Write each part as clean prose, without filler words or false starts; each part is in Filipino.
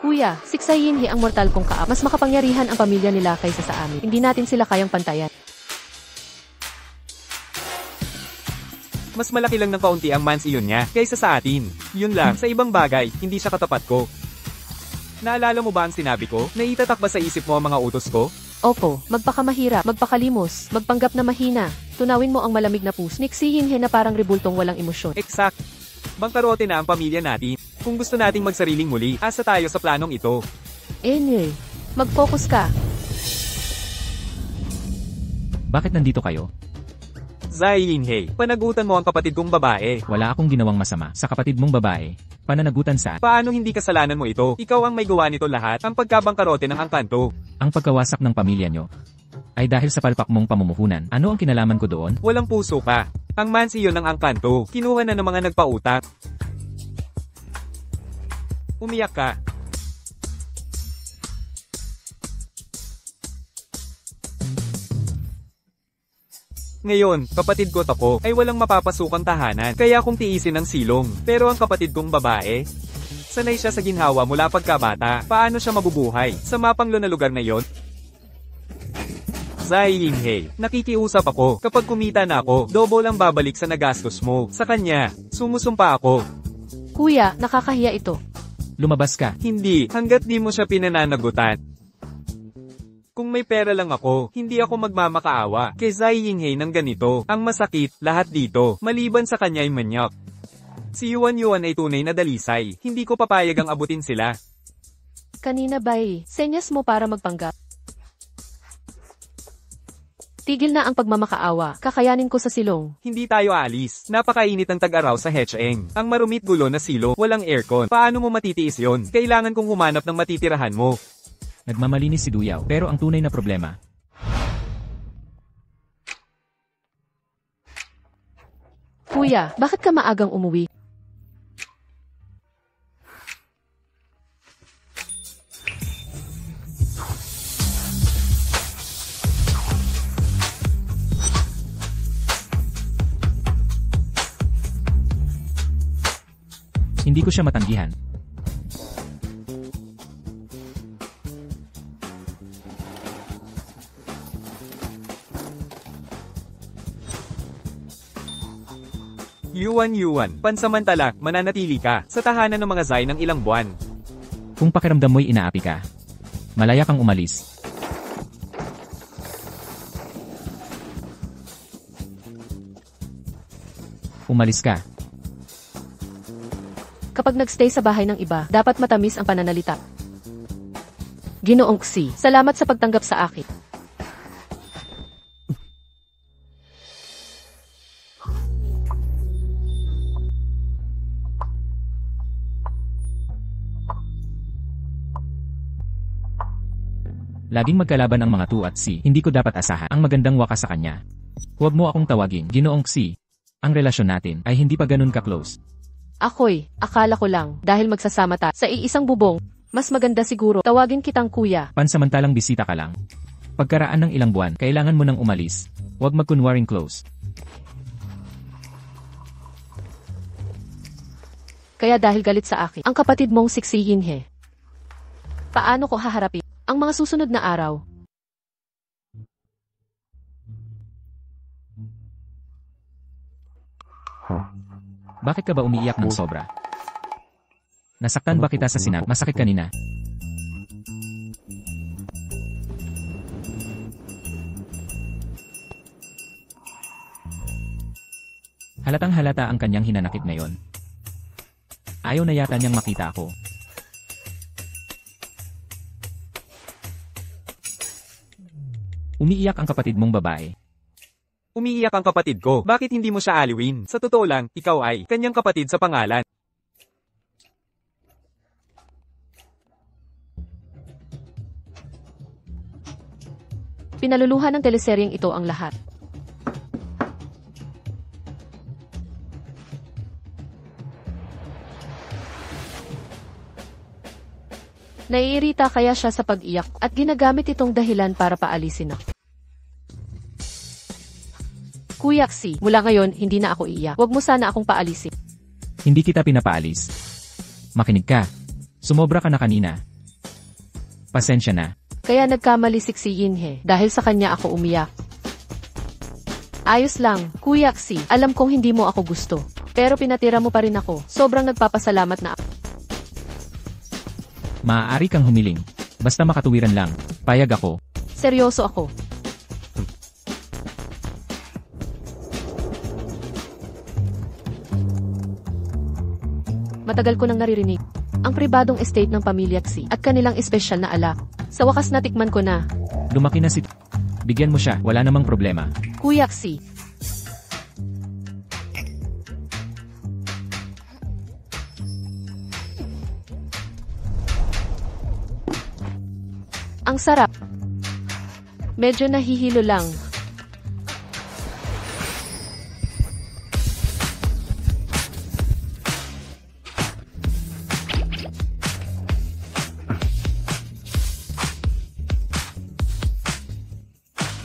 Kuya, siksayin ang mortal kong kaap. Mas makapangyarihan ang pamilya nila kaysa sa amin. Hindi natin sila kayang pantayan. Mas malaki lang ng kaunti ang mansiyon niya kaysa sa atin. Yun lang, sa ibang bagay, hindi siya katapat ko. Naalala mo ba ang sinabi ko? Naitatak ba sa isip mo ang mga utos ko? Opo, magpakamahirap, magpakalimos, magpanggap na mahina. Tunawin mo ang malamig na puso. Niksihin na parang rebultong walang emosyon. Exact. Bangkarote na ang pamilya natin. Kung gusto nating magsariling muli, asa tayo sa planong ito. Anyway, mag-focus ka. Bakit nandito kayo? Zai Yinhe, panagutan mo ang kapatid kong babae. Wala akong ginawang masama sa kapatid mong babae. Pananagutan sa... Paano hindi kasalanan mo ito? Ikaw ang may gawa nito lahat, ang pagkabangkarote ng angkanto. Ang pagkawasak ng pamilya nyo ay dahil sa palpak mong pamumuhunan. Ano ang kinalaman ko doon? Walang puso ka. Ang mansiyon ng angkanto, kinuha na ng mga nagpautak. Umiyak ka. Ngayon, kapatid ko tako, ay walang mapapasukang tahanan, kaya kung tiisin ang silong. Pero ang kapatid kong babae, sanay siya sa ginhawa mula pagkabata, paano siya mabubuhay sa mapanglo na lugar na yon? Zai Yinhe, nakikiusap ako, kapag kumita na ako, double ang babalik sa nagastos mo. Sa kanya, sumusumpa ako. Kuya, nakakahiya ito. Lumabas ka. Hindi, hanggat di mo siya pinananagutan. Kung may pera lang ako, hindi ako magmamakaawa kay Zai Yinhe ng ganito. Ang masakit, lahat dito, maliban sa kanya ay manyak. Si Yuan Yuan ay tunay na dalisay, hindi ko papayag ang abutin sila. Kanina ba'y, senyas mo para magpanggap? Tigil na ang pagmamakaawa, kakayanin ko sa silong. Hindi tayo aalis, napakainit ang tag-araw sa Hecheng. Ang marumit gulo na silo, walang aircon. Paano mo matitiis yon? Kailangan kong humanap ng matitirahan mo. Nagmamalinis si Duyaw, pero ang tunay na problema. Kuya, bakit ka maagang umuwi? Hindi ko siya matanggihan. Yuan, pansamantala, mananatili ka sa tahanan ng mga Zai ng ilang buwan. Kung pakiramdam mo'y inaapi ka, malaya kang umalis. Umalis ka. Kapag nagstay sa bahay ng iba, dapat matamis ang pananalita. Ginoong Xi, salamat sa pagtanggap sa akin. Laging magkalaban ang mga Tu at Si, hindi ko dapat asahan ang magandang wakas sa kanya. Huwag mo akong tawagin, Ginoong Xi. Ang relasyon natin ay hindi pa ganun ka-close. Ako'y, akala ko lang, dahil magsasama sa iisang bubong, mas maganda siguro, tawagin kitang kuya. Pansamantalang bisita ka lang. Pagkaraan ng ilang buwan, kailangan mo nang umalis. Huwag magkunwaring close. Kaya dahil galit sa akin, ang kapatid mong siksihin paano ko haharapin ang mga susunod na araw? Bakit ka ba umiiyak ng sobra? Nasaktan ba kita sa sinabi? Masakit kanina. Halatang halata ang kanyang hinanakit ngayon. Ayaw na yata niyang makita ako. Umiiyak ang kapatid mong babae. Umiiyak ang kapatid ko. Bakit hindi mo siya aliwin? Sa totoo lang, ikaw ay kanyang kapatid sa pangalan. Pinaluluhan ng teleseryeng ito ang lahat. Naiirita kaya siya sa pag-iyak at ginagamit itong dahilan para paalisin ako. Kuya Xi, mula ngayon, hindi na ako iiyak. Huwag mo sana akong paalisin. Hindi kita pinapaalis. Makinig ka. Sumobra ka na kanina. Pasensya na. Kaya nagkamali si Xi Yinhe dahil sa kanya ako umiyak. Ayos lang, Kuya Xi. Alam kong hindi mo ako gusto. Pero pinatira mo pa rin ako. Sobrang nagpapasalamat na ako. Maaari kang humiling. Basta makatuwiran lang. Payag ako. Seryoso ako. Matagal ko nang naririnig ang pribadong estate ng pamilya Xi at kanilang espesyal na alak. Sa wakas natikman ko na. Lumaki na si... Bigyan mo siya, wala namang problema. Kuya Xi. Ang sarap. Medyo nahihilo lang.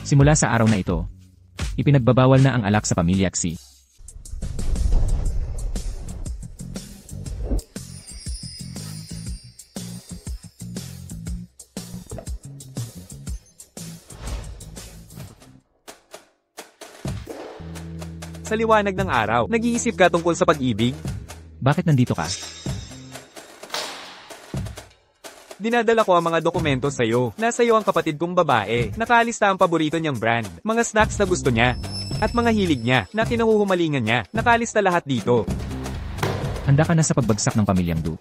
Simula sa araw na ito, ipinagbabawal na ang alak sa pamilya Xi. Sa liwanag ng araw, nag-iisip ka tungkol sa pag-ibig? Bakit nandito ka? Dinadala ko ang mga dokumento sa'yo. Nasa iyo ang kapatid kong babae. Nakalista ang paborito niyang brand, mga snacks na gusto niya, at mga hilig niya, na kinahuhumalingan niya. Nakalista lahat dito. Handa ka na sa pagbagsak ng pamilyang Du.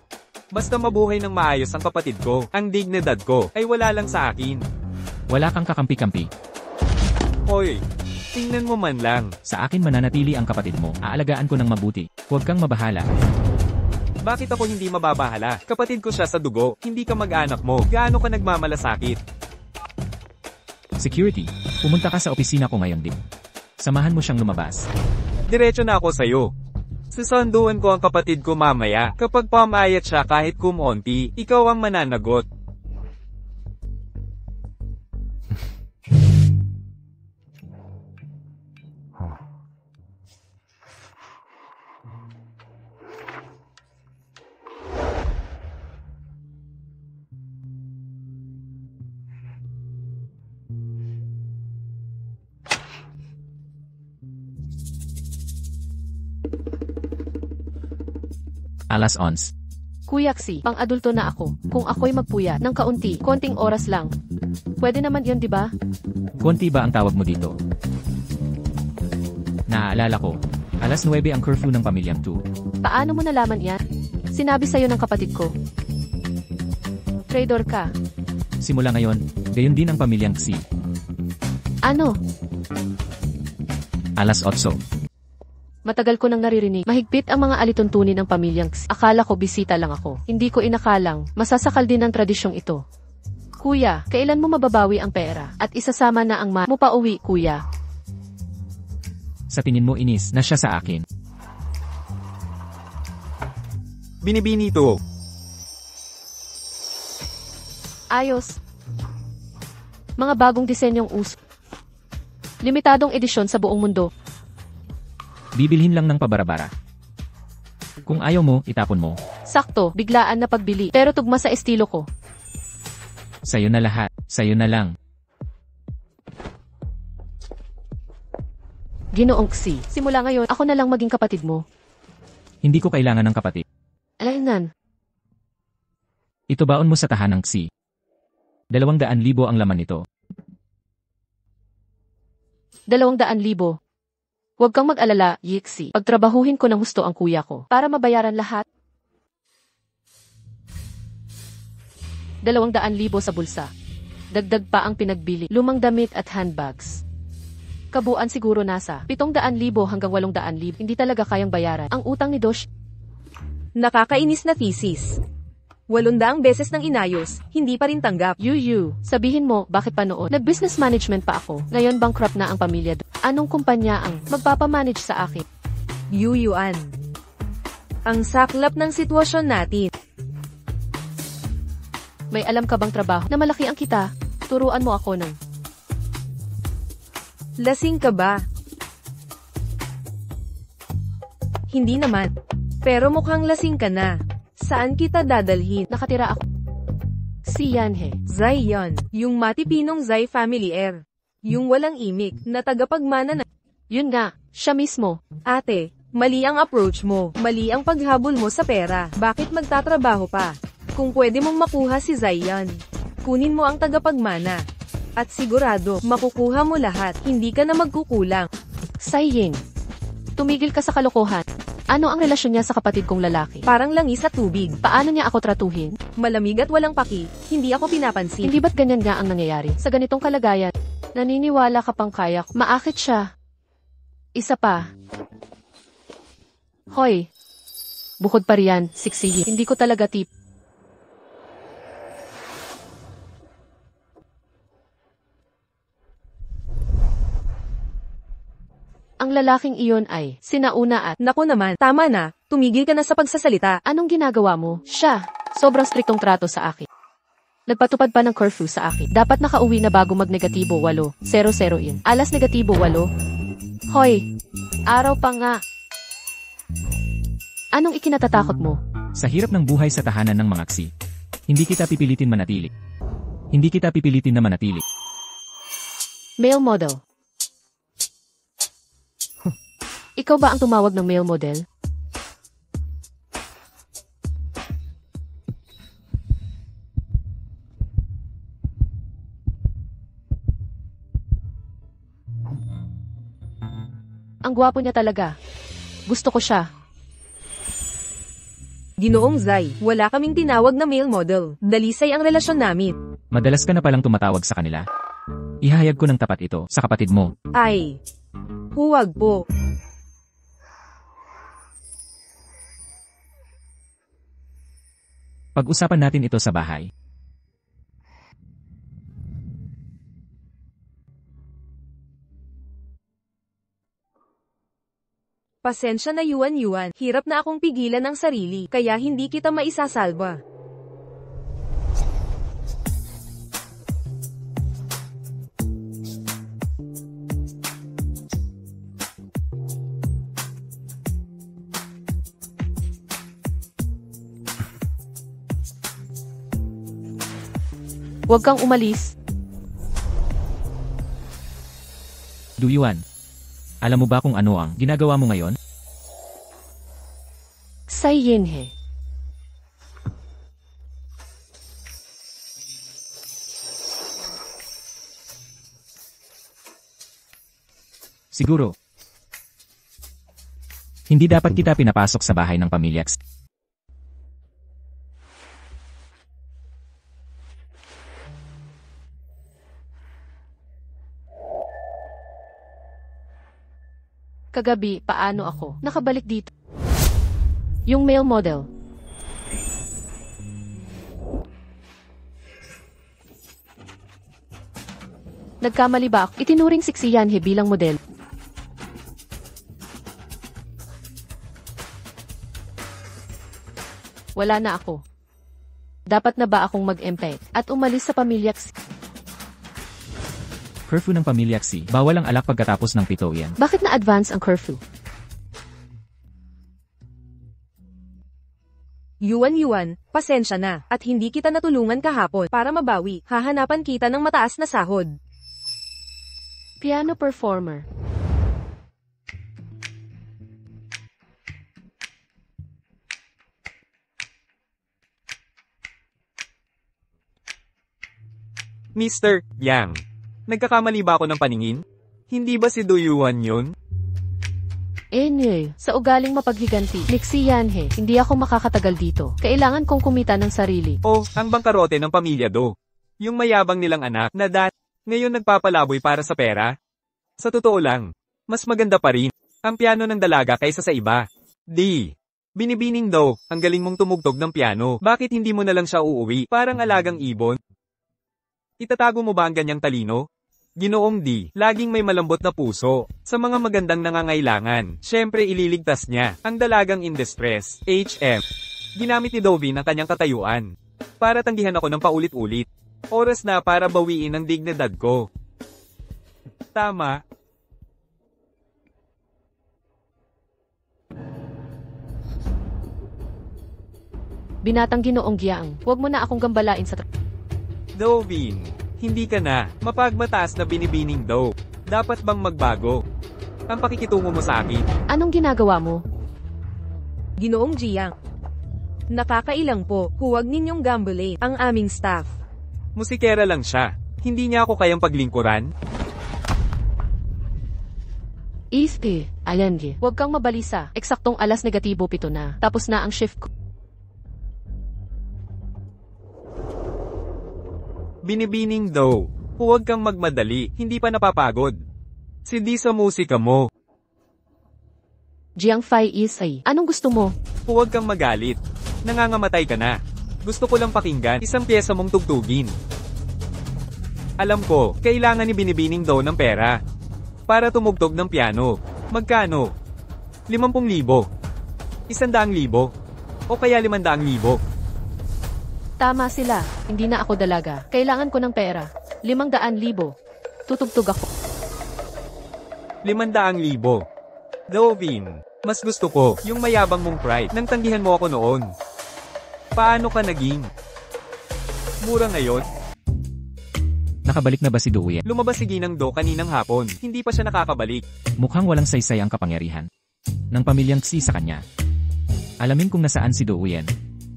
Basta mabuhay ng maayos ang kapatid ko, ang dignidad ko, ay wala lang sa akin. Wala kang kakampi-kampi. Hoy, tingnan mo man lang. Sa akin mananatili ang kapatid mo. Aalagaan ko ng mabuti. Huwag kang mabahala. Bakit ako hindi mababahala? Kapatid ko siya sa dugo, hindi ka mag-anak mo. Gaano ka nagmamalasakit? Security, pumunta ka sa opisina ko ngayon din. Samahan mo siyang lumabas. Diretso na ako sa'yo. Susunduan ko ang kapatid ko mamaya. Kapag pamayat siya kahit kumonti, ikaw ang mananagot. Alas 11. Kuya Xi, pang-adulto na ako. Kung ako'y magpuyat ng kaunti, konting oras lang. Pwede naman yun, di ba? Konti ba ang tawag mo dito? Naaalala ko. Alas 9 ang curfew ng pamilyang Du. Paano mo nalaman yan? Sinabi sa'yo ng kapatid ko. Traidor ka. Simula ngayon, gayon din ang pamilyang Xi. Ano? Alas 8. Matagal ko nang naririnig. Mahigpit ang mga alituntunin ng pamilyang Xi. Akala ko bisita lang ako. Hindi ko inakalang masasakal din ang tradisyong ito. Kuya, kailan mo mababawi ang pera? At isasama na ang mo pa uwi, kuya. Sa tingin mo inis na siya sa akin. Binibini to. Ayos. Mga bagong disenyong uso. Limitadong edisyon sa buong mundo. Bibilhin lang ng pabarabara. Kung ayaw mo, itapon mo. Sakto, biglaan na pagbili. Pero tugma sa estilo ko. Sa'yo na lahat. Sa'yo na lang. Ginoong Xi, simula ngayon, ako na lang maging kapatid mo. Hindi ko kailangan ng kapatid. Alaynan. Ito baon mo sa tahanang Xi. 200,000 ang laman nito. 200,000. Huwag kang mag-alala, Yixi. Pagtrabahuhin ko ng husto ang kuya ko para mabayaran lahat. 200,000 sa bulsa. Dagdag pa ang pinagbili, lumang damit at handbags. Kabuuan siguro nasa 700,000 hanggang 800,000. Hindi talaga kayang bayaran ang utang ni Dosh. Nakakainis na thesis. 800 beses nang inayos, hindi pa rin tanggap. Yuyu, sabihin mo, bakit pa noon? Nag-business management pa ako. Ngayon bankrupt na ang pamilya. Anong kumpanya ang magpapamanage sa akin? Yuyuan. Ang saklap ng sitwasyon natin. May alam ka bang trabaho na malaki ang kita? Turuan mo ako ng... Lasing ka ba? Hindi naman. Pero mukhang lasing ka na. Saan kita dadalhin? Nakatira ako Si Yanhe. Zai yon. Yung matipinong Zai family heir. Yung walang imik, na tagapagmana na. Yun nga, siya mismo. Ate, mali ang approach mo. Mali ang paghabol mo sa pera. Bakit magtatrabaho pa? Kung pwede mong makuha si Zai yan, kunin mo ang tagapagmana. At sigurado, makukuha mo lahat. Hindi ka na magkukulang. Sai Ying. Tumigil ka sa kalokohan. Ano ang relasyon niya sa kapatid kong lalaki? Parang langis sa tubig. Paano niya ako tratuhin? Malamig at walang paki. Hindi ako pinapansin. Hindi ba't ganyan nga ang nangyayari? Sa ganitong kalagayan, naniniwala ka pang kaya. Maakit siya. Isa pa. Hoy. Bukod pa riyan, siksihin. Hindi ko talaga tip. Ang lalaking iyon ay sinauna at Naku naman, tama na. Tumigil ka na sa pagsasalita. anong ginagawa mo? Siya, sobrang striktong trato sa akin. Nagpatupad pa ng curfew sa akin. Dapat nakauwi na bago mag-negatibo 8:00 in. Alas negatibo 8. Hoy, araw pa nga. Anong ikinatatakot mo? Sa hirap ng buhay sa tahanan ng mga ksi, hindi kita pipilitin manatili. Hindi kita pipilitin na manatili. Male model. Ikaw ba ang tumawag ng male model? Ang gwapo niya talaga. Gusto ko siya. Ginoong Zai, wala kaming tinawag na male model. Dalisay ang relasyon namin. Madalas ka na palang tumatawag sa kanila. Ihahayag ko ng tapat ito sa kapatid mo. Ay, huwag po. Pag-usapan natin ito sa bahay. Pasensya na Yuan. Hirap na akong pigilan ang sarili, kaya hindi kita maisasalba. Huwag kang umalis. Duyuan. Alam mo ba kung ano ang ginagawa mo ngayon? Sai Yinhe. Siguro. Hindi dapat kita pinapasok sa bahay ng pamilya X. Kagabi, paano ako nakabalik dito? Yung male model. Nagkamali ba ako? Itinuring si Yanhe bilang model. Wala na ako. Dapat na ba akong mag-empay at umalis sa pamilya X? Curfew ng pamilya Xi. Bawal ang alak pagkatapos ng 7 yan. Bakit na-advance ang curfew? Yuan, pasensya na, at hindi kita natulungan kahapon para mabawi. Hahanapan kita ng mataas na sahod. Piano performer. Mr. Yang, nagkakamali ba ako ng paningin? Hindi ba si Duyuan yun? Sa ugaling mapaghiganti, Nixie Yanhe, hindi ako makakatagal dito. Kailangan kong kumita ng sarili. O, ang bangkarote ng pamilya Do. Yung mayabang nilang anak na ngayon nagpapalaboy para sa pera. Sa totoo lang, mas maganda pa rin ang piano ng dalaga kaysa sa iba. Binibining Do, ang galing mong tumugtog ng piano. Bakit hindi mo na lang siya uuwi? Parang alagang ibon. Itatago mo ba ang ganyang talino? Ginoong D, laging may malambot na puso. Sa mga magandang nangangailangan, syempre ililigtas niya ang dalagang in distress. HM. Ginamit ni Dovin ang kanyang katayuan para tanggihan ako ng paulit-ulit. Oras na para bawiin ang dignidad ko. Tama. Binatang Ginoong Giang, huwag mo na akong gambalain sa Dovin, hindi ka na mapagmataas na binibining Do. Dapat bang magbago ang pakikitungo mo sa akin? Anong ginagawa mo? Ginoong Jiang. Nakakailang po, huwag ninyong gambulate ang aming staff. Musikera lang siya. Hindi niya ako kayang paglingkuran? Easty, Alengi. Huwag kang mabalisa. Eksaktong alas negatibo 7 na. Tapos na ang shift ko. Binibining Do. Huwag kang magmadali. Hindi pa napapagod. Sindi sa musika mo. Jiang Fai Isay. Anong gusto mo? Huwag kang magalit. Nangangamatay ka na. Gusto ko lang pakinggan isang pyesa mong tugtugin. Alam ko, kailangan ni Binibining Do ng pera para tumugtog ng piano. Magkano? 50,000. 100,000. O kaya 500,000. Tama sila. Hindi na ako dalaga. Kailangan ko ng pera. 500,000. Tutugtog ako. 500,000. Dovin, mas gusto ko yung mayabang mong pride nang tanggihan mo ako noon. Paano ka naging mura ngayon? Nakabalik na ba si Douyen? Lumabas si Ginang Do kaninang hapon. Hindi pa siya nakakabalik. Mukhang walang saysay ang kapangyarihan ng pamilyang Xi sa kanya. Alamin kung nasaan si Douyen.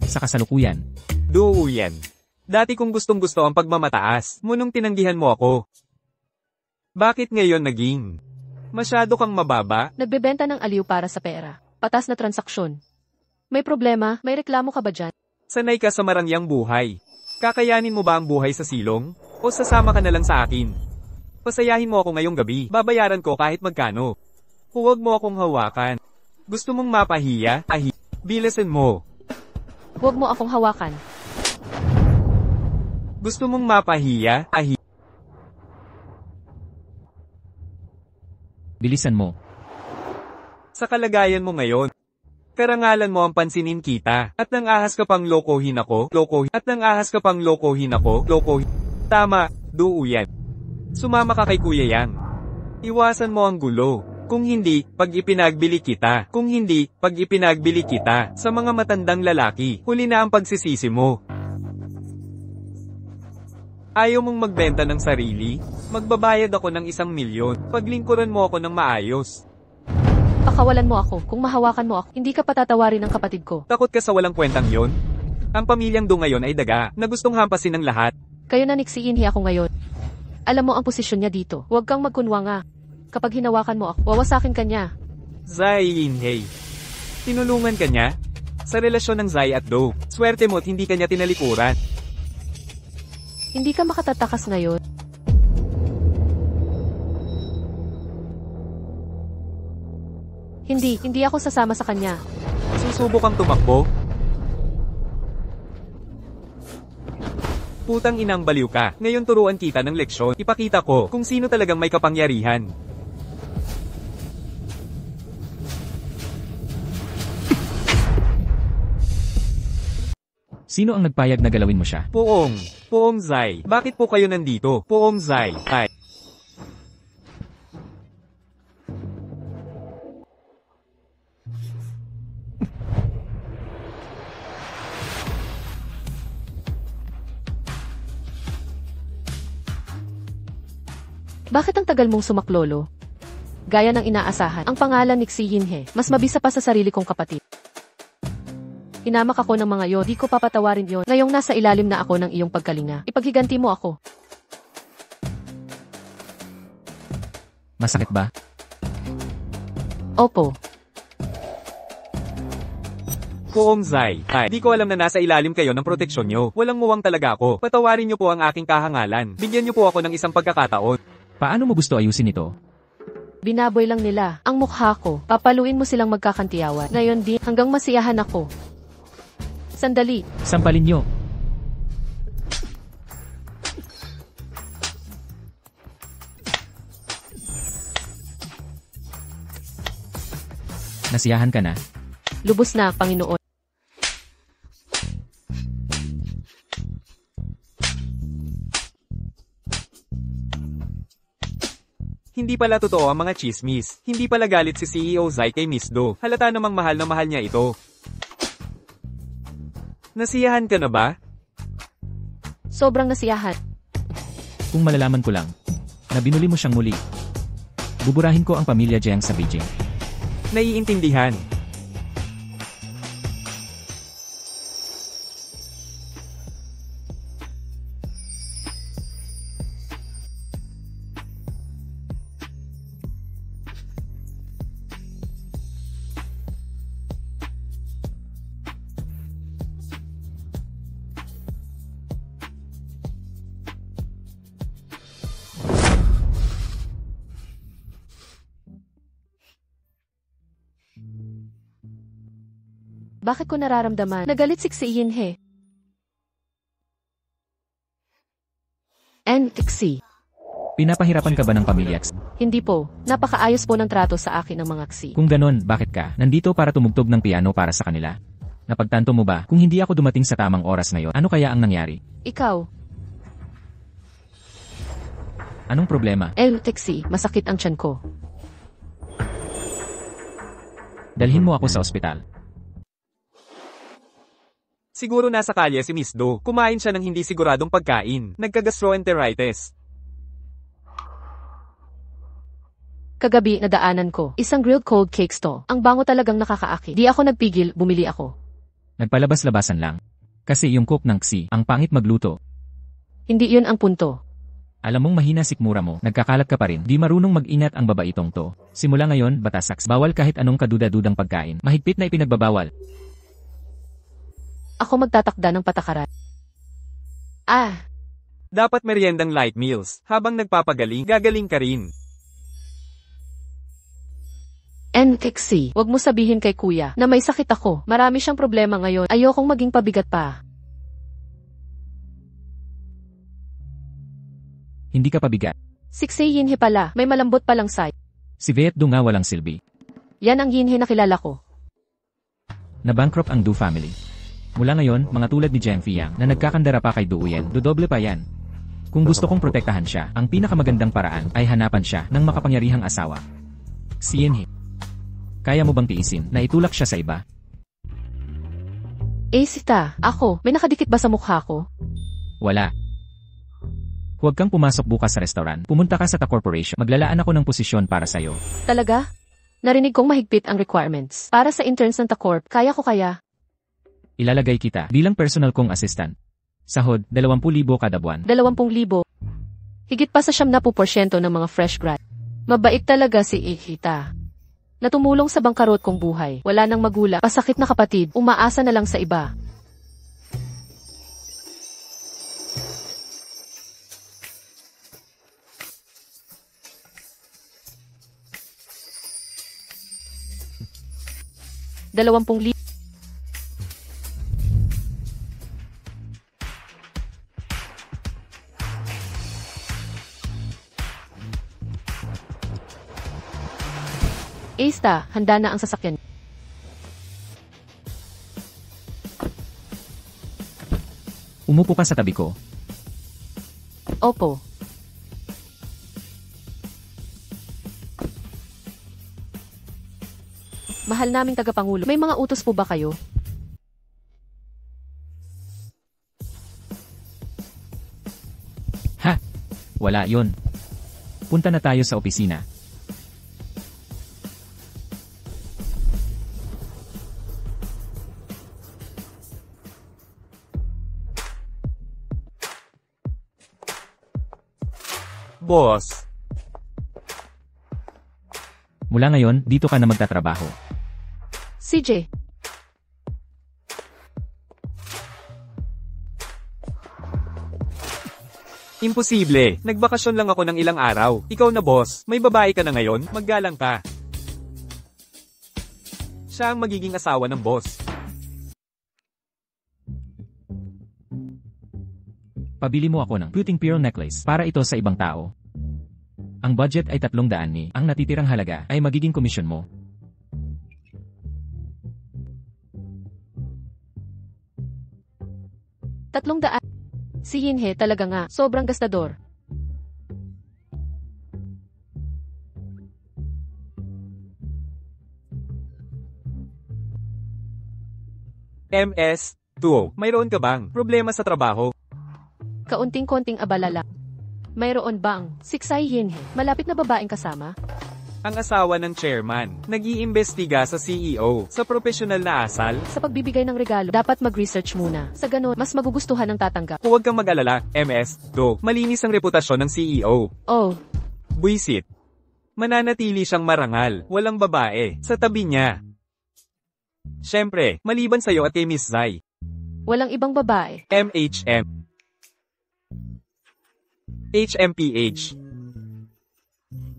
Sa kasalukuyan. Douyen. Dati kong gustong-gusto ang pagmamataas mo nung tinanggihan mo ako. Bakit ngayon naging masyado kang mababa? Nagbebenta ng aliw para sa pera. Patas na transaksyon. May problema? May reklamo ka ba dyan? Sanay ka sa marangyang buhay. Kakayanin mo ba ang buhay sa silong? O sasama ka na lang sa akin? Pasayahin mo ako ngayong gabi. Babayaran ko kahit magkano. Huwag mo akong hawakan. Gusto mong mapahiya? Bilasan mo. Huwag mo akong hawakan. Gusto mong mapahiya? Bilisan mo. Sa kalagayan mo ngayon, karangalan mo ang pansinin kita, at nang ahas ka pang lokohin ako, Tama, Douyen. Sumama ka kay Kuya Yang. Iwasan mo ang gulo. Kung hindi, pag ipinagbili kita sa mga matandang lalaki, huli na ang pagsisisi mo. Ayaw mong magbenta ng sarili? Magbabayad ako ng 1,000,000. Paglingkuran mo ako ng maayos. Pakawalan mo ako. Kung mahawakan mo ako, hindi ka patatawarin ng kapatid ko. Takot ka sa walang kwentang yon? Ang pamilyang Do ngayon ay daga, na gustong hampasin ng lahat. Kayo na niksiinhi ako ngayon. Alam mo ang posisyon niya dito. Huwag kang magkunwanga. Kapag hinawakan mo ako, wawasakin ka niya. Zai Yinhei. Tinulungan ka niya? Sa relasyon ng Zai at Do, swerte mo't hindi ka niya tinalikuran. Hindi ka makatatakas ngayon. Hindi ako sasama sa kanya. Susubok kang tumakbo? Putang inang baliw ka. Ngayon turuan kita ng leksyon. Ipakita ko kung sino talagang may kapangyarihan. Sino ang nagpayag na galawin mo siya? Poong Zai. Bakit po kayo nandito? Poong Zai. Bakit ang tagal mong sumaklolo? Gaya ng inaasahan, ang pangalan ni Xi Yinhe, mas mabisa pa sa sarili kong kapatid. Hinamak ako ng mga yon, di ko papatawarin yon. Ngayong nasa ilalim na ako ng iyong pagkalinga, ipaghiganti mo ako. Masakit ba? Opo. Poong Zai. Di ko alam na nasa ilalim kayo ng proteksyon nyo. Walang muwang talaga ako. Patawarin nyo po ang aking kahangalan. Bigyan nyo po ako ng isang pagkakataon. Paano mo gusto ayusin ito? Binaboy lang nila ang mukha ko. Papaluin mo silang magkakantiyawan. Ngayon din, hanggang masiyahan ako. Sandali. Sampalin nyo. Nasiyahan ka na? Lubos na, Panginoon. Hindi pala totoo ang mga chismis. Hindi pala galit si CEO Zai kay Miss Do. Halata namang mahal na mahal niya ito. Nasiyahan ka na ba? Sobrang nasiyahan. Kung malalaman ko lang na binuli mo siyang muli, buburahin ko ang pamilya Jiang sa Beijing. Naiintindihan. Bakit ko nararamdaman? Nagalit si Yinhe. Xi. Pinapahirapan ka ba ng pamilya Xi? Hindi po. Napakaayos po ng trato sa akin ng mga Xi. Kung ganon, bakit ka nandito para tumugtog ng piano para sa kanila? Napagtanto mo ba, kung hindi ako dumating sa tamang oras ngayon, ano kaya ang nangyari? Ikaw, Anong problema? Xi, masakit ang tiyan ko. Dalhin mo ako sa ospital. Siguro nasa kalye si Miss Do. Kumain siya ng hindi siguradong pagkain. Nagka-gastroenteritis. Kagabi, nadaanan ko. Isang grilled cold cake stall. Ang bango talagang nakakaakit. Di ako nagpigil, bumili ako. Nagpalabas-labasan lang. Kasi yung cook ng Xi, ang pangit magluto. Hindi yun ang punto. Alam mong mahina sikmura mo, nagkakalat ka pa rin, di marunong mag-ingat ang babaitong to. Simula ngayon, batasaks, bawal kahit anong kaduda-dudang pagkain. Mahigpit na ipinagbabawal. Ako magtatakda ng patakaran. Dapat meriendang light meals. Habang nagpapagaling, gagaling ka rin. Xi, wag mo sabihin kay kuya na may sakit ako. Marami siyang problema ngayon. Ayokong maging pabigat pa. Hindi ka pabigat. Si Yinhe pala, may malambot palang side. Si Viet Du nga walang silbi. Yan ang Yinhe na kilala ko. Na-bankrupt ang Du family. Mula ngayon, mga tulad ni Jiang Fiyang na nagkakandara pa kay Du Uyen, dodoble pa yan. Kung gusto kong protektahan siya, ang pinakamagandang paraan ay hanapan siya ng makapangyarihang asawa. Si Yinhe. Kaya mo bang tiisin na itulak siya sa iba? Sita, ako, may nakadikit ba sa mukha ko? Wala. Huwag kang pumasok bukas sa restaurant. Pumunta ka sa Ta Corporation. Maglalaan ako ng posisyon para sa'yo. Talaga? Narinig kong mahigpit ang requirements. Para sa interns ng Ta Corp, kaya ko kaya? Ilalagay kita bilang personal kong assistant. Sahod, 20,000 kada buwan. 20,000. Higit pa sa 70% ng mga fresh grad. Mabait talaga si Ikita. Natumulong sa bangkarot kong buhay. Wala nang magulang, pasakit na kapatid, umaasa na lang sa iba. $20,000. Asta, handa na ang sasakyan. Umupo ka sa tabi ko. Opo. Mahal naming tagapangulo, may mga utos po ba kayo? Ha? Wala yon. Punta na tayo sa opisina. Boss. Mula ngayon, dito ka na magtatrabaho. CJ. Imposible. Nagbakasyon lang ako ng ilang araw. Ikaw na boss. May babae ka na ngayon, maggalang ka. Siya ang magiging asawa ng boss. Pabili mo ako ng Puting Pearl Necklace para ito sa ibang tao. Ang budget ay 300 ni, ang natitirang halaga ay magiging komisyon mo. $300. Si Yinhe talaga nga, sobrang gastador. MS2. Mayroon ka bang problema sa trabaho? Kaunting-konting abala lang. Mayroon bang si Tsai Yinhe, malapit na babaeng kasama? Ang asawa ng chairman, nag-iimbestiga sa CEO, sa profesional na asal. Sa pagbibigay ng regalo, dapat mag-research muna. Sa ganon, mas magugustuhan ng tatanggap. Huwag kang mag-alala, MS, do, malinis ang reputasyon ng CEO. Oh, Buisit. Mananatili siyang marangal, walang babae, sa tabi niya. Siyempre, maliban sa'yo at kay Miss Zai. walang ibang babae. MHM. HMPH.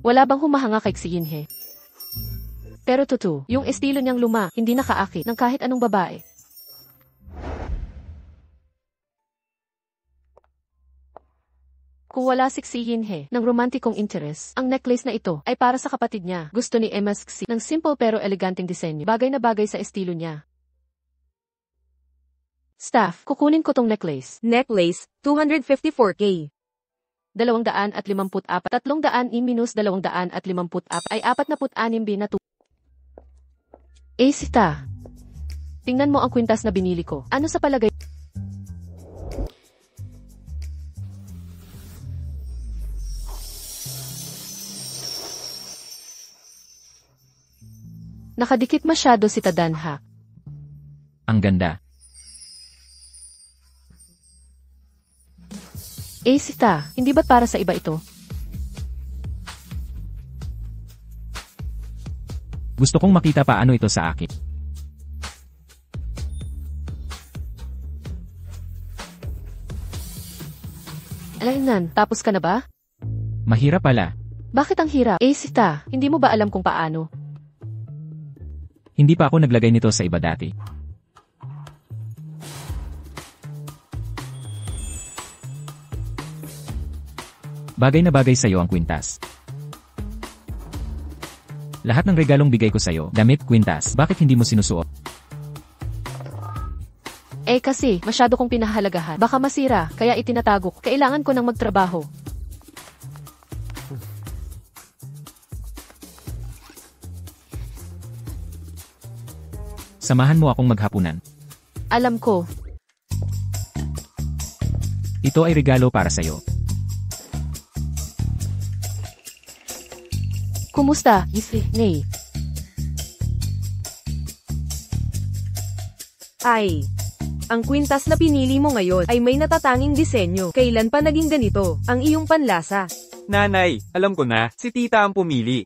Wala bang humahanga kay Tsai Yinhe? Pero totoo, yung estilo niyang luma, hindi nakaakit ng kahit anong babae. Kung wala si Tsai Yinhe ng romantikong interest, ang necklace na ito ay para sa kapatid niya. Gusto ni MSXC ng simple pero eleganteng disenyo. Bagay na bagay sa estilo niya. Staff, kukunin ko tong necklace. Necklace, 254K. 254. 300 minus 254 ay 46 binatu. Sita. Tingnan mo ang kwintas na binili ko. Ano sa palagay? Nakadikit masyado si Tadanha. Ang ganda. Sita, hindi ba't para sa iba ito? Gusto kong makita paano ito sa akin. Alainan, tapos ka na ba? Mahirap pala. Bakit ang hirap? Sita, hindi mo ba alam kung paano? Hindi pa ako naglagay nito sa iba dati. Bagay na bagay sa'yo ang kwintas. Lahat ng regalong bigay ko sa'yo, damit, kwintas, bakit hindi mo sinusuot? Kasi, masyado kong pinahalagahan. Baka masira, kaya itinatago ko. Kailangan ko nang magtrabaho. Samahan mo akong maghapunan. Alam ko, Ito ay regalo para sa'yo. kumusta, Nay? Ay. Ang kwintas na pinili mo ngayon ay may natatanging disenyo. Kailan pa naging ganito ang iyong panlasa? Nanay, alam ko na, si tita ang pumili.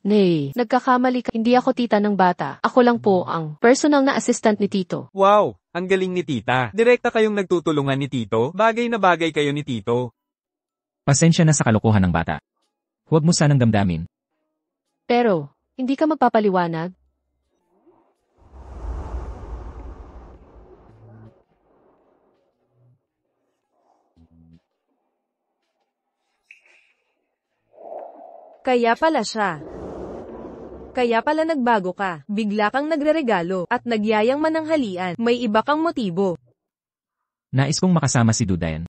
Nay. Nagkakamali ka. Hindi ako tita ng bata. Ako lang po ang personal na assistant ni Tito. Wow, ang galing ni tita. Direkta kayong nagtutulungan ni Tito, bagay na bagay kayo ni Tito. Pasensya na sa kalokohan ng bata. Huwag mo sanang damdamin. Pero, hindi ka magpapaliwanag? Kaya pala siya. Kaya pala nagbago ka, bigla kang nagreregalo, at nagyayang mananghalian, may iba kang motibo. Nais kong makasama si Dudayan.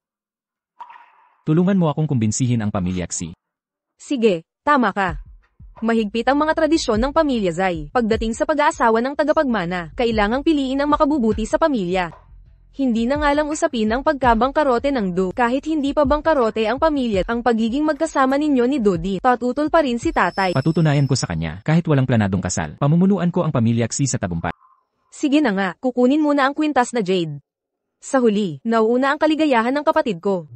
Tulungan mo akong kumbinsihin ang pamilya Xi. Sige, tama ka. Mahigpit ang mga tradisyon ng pamilya Zai. Pagdating sa pag-aasawa ng tagapagmana, kailangang piliin ang makabubuti sa pamilya. Hindi na nga lang usapin ang pagkabangkarote ng Do. Kahit hindi pa bangkarote ang pamilya, ang pagiging magkasama ninyo ni Dodi, patutol pa rin si tatay. Patutunayan ko sa kanya, kahit walang planadong kasal, pamumunuan ko ang pamilya Xi sa tagumpay. Sige na nga, kukunin muna ang kwintas na Jade. Sa huli, nauuna ang kaligayahan ng kapatid ko.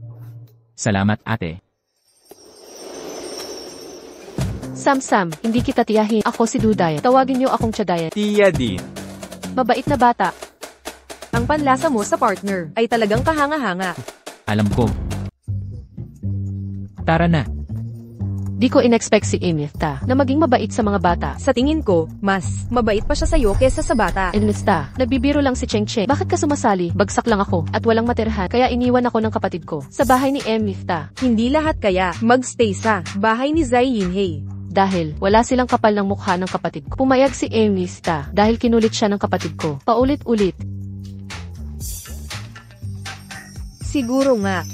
Salamat, ate. Sam, hindi kita tiyahin. Ako si Dudayan. Tawagin niyo akong Chadayan. Tiya din. Mabait na bata. Ang panlasa mo sa partner ay talagang kahanga-hanga. Alam ko. Tara na. Di ko inexpect si Emilta na maging mabait sa mga bata. Sa tingin ko, mas mabait pa siya sa'yo kesa sa bata. Enlista, nagbibiro lang si Cheng Cheng. Bakit ka sumasali? Bagsak lang ako at walang matirhan kaya iniwan ako ng kapatid ko sa bahay ni Emilta. Hindi lahat kaya magstay sa bahay ni Zai Yinhe. Dahil wala silang kapal ng mukha ng kapatid ko. Pumayag si Emilta dahil kinulit siya ng kapatid ko. Paulit-ulit. Siguro nga.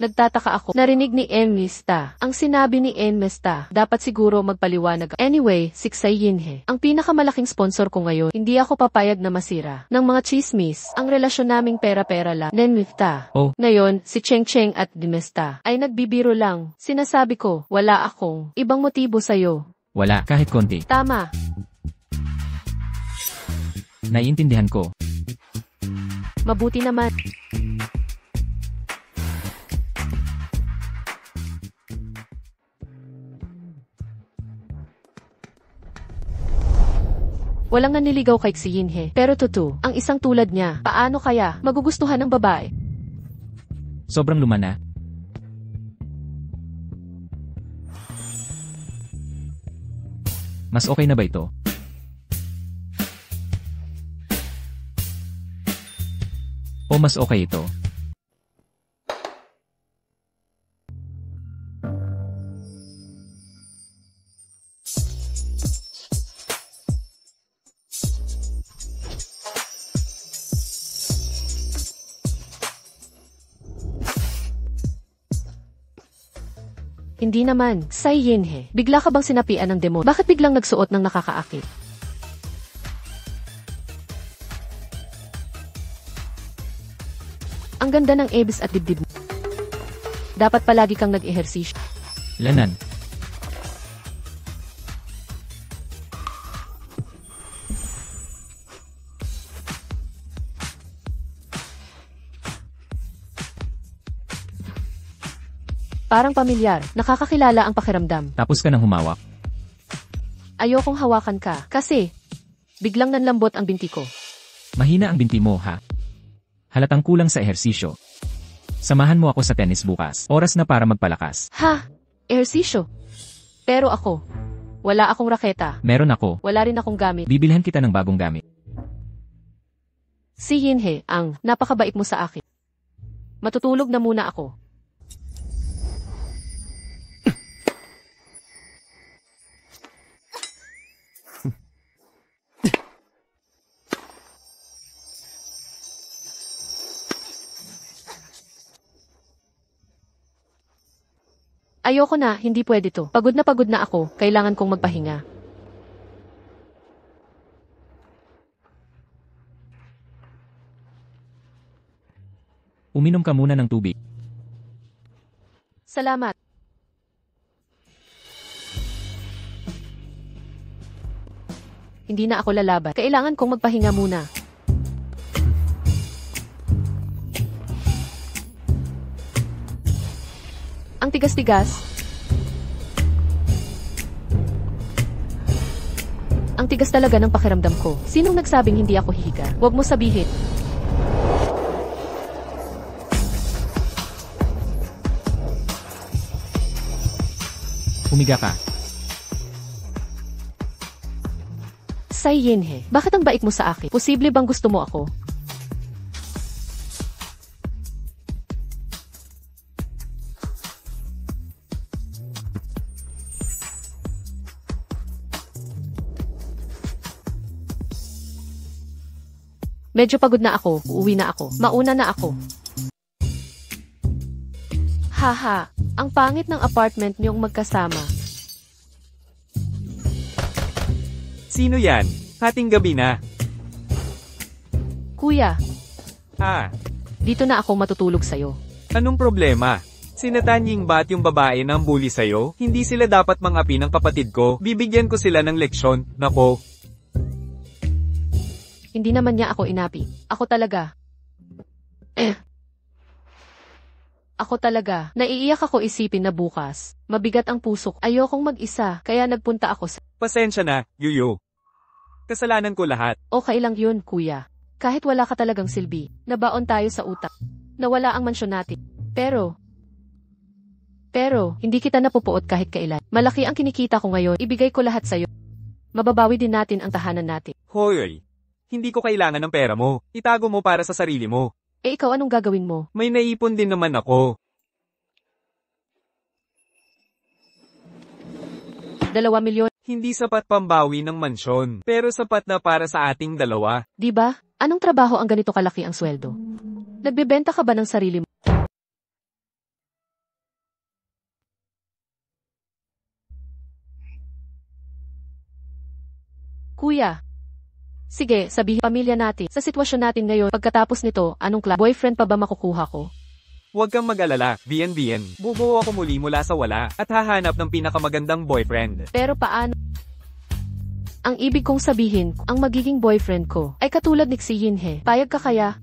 Nagtataka ako. Narinig ni Enmesta. Ang sinabi ni Enmesta, dapat siguro magpaliwanag. Anyway, si Tsai Yinhe, ang pinakamalaking sponsor ko ngayon, hindi ako papayag na masira ng mga chismis. Ang relasyon naming pera-pera lang. Nenmifta. Oh. Ngayon, si Cheng Cheng at Dimesta ay nagbibiro lang. Sinasabi ko, wala akong ibang motibo sa'yo. Wala, kahit konti. Tama. Naiintindihan ko. Mabuti naman. Walang naniligaw kay Tsai Yinhe, pero Tutu, ang isang tulad niya, paano kaya magugustuhan ng babae? Sobrang luma na. Mas okay na ba ito? O mas okay ito? Hindi naman, Tsai Yinhe. Bigla ka bang sinapian ng demonyo? Bakit biglang nagsuot ng nakakaakit? Ang ganda ng ebis at dibdib mo. Dapat palagi kang nag-ehersisyo. Lanan. Parang pamilyar, nakakakilala ang pakiramdam. Tapos ka nang humawak. Ayokong hawakan ka, kasi biglang nanlambot ang binti ko. Mahina ang binti mo, ha? Halatang kulang sa ehersisyo. Samahan mo ako sa tennis bukas. Oras na para magpalakas. Ha? Ehersisyo? Pero ako, wala akong raketa. Meron ako. Wala rin akong gamit. Bibilhan kita ng bagong gamit. Si Yinhe, ang napakabait mo sa akin. Matutulog na muna ako. Ayoko na, hindi pwede to. Pagod na ako, kailangan kong magpahinga. Uminom ka muna ng tubig. Salamat. Hindi na ako lalaban. Kailangan kong magpahinga muna. Ang tigas-tigas. Ang tigas talaga ng pakiramdam ko. Sinong nagsabing hindi ako hihiga? Huwag mo sabihin. Humiga ka. Tsai Yinhe, bakit ang bait mo sa akin? Posible bang gusto mo ako? Medyo pagod na ako, uuwi na ako, mauna na ako. Haha, ang pangit ng apartment niyong magkasama. Sino yan? Hating gabi na. Kuya, Ah, dito na ako matutulog sa'yo. anong problema? Sinatanying ba't yung babae ng bully sa'yo? Hindi sila dapat mangapi ng kapatid ko. Bibigyan ko sila ng leksyon. Nako. Hindi naman niya ako inapi. Ako talaga. Ako talaga. Naiiyak ako isipin na bukas. Mabigat ang puso ko. Ayokong mag-isa, kaya nagpunta ako sa... Pasensya na, Yuyo. Kasalanan ko lahat. Okay lang yun, kuya. Kahit wala ka talagang silbi, nabaon tayo sa utak. Nawala ang mansyon natin. Pero, hindi kita napupuot kahit kailan. Malaki ang kinikita ko ngayon, ibigay ko lahat sa'yo. Mababawi din natin ang tahanan natin. Hoy, hindi ko kailangan ng pera mo. Itago mo para sa sarili mo. Eh ikaw anong gagawin mo? May naipon din naman ako. 2 milyon, Hindi sapat pambawi ng mansyon, pero sapat na para sa ating dalawa. di ba? Anong trabaho ang ganito kalaki ang sweldo? Nagbebenta ka ba ng sarili mo? Kuya. Sige, sabihin pamilya natin. Sa sitwasyon natin ngayon, pagkatapos nito, anong boyfriend pa ba makukuha ko? Huwag kang mag-alala, Bien. Bubuo ako muli mula sa wala, at hahanap ng pinakamagandang boyfriend. Pero paano? Ang ibig kong sabihin, ang magiging boyfriend ko, ay katulad ni Xi Yinhe. Payag ka kaya?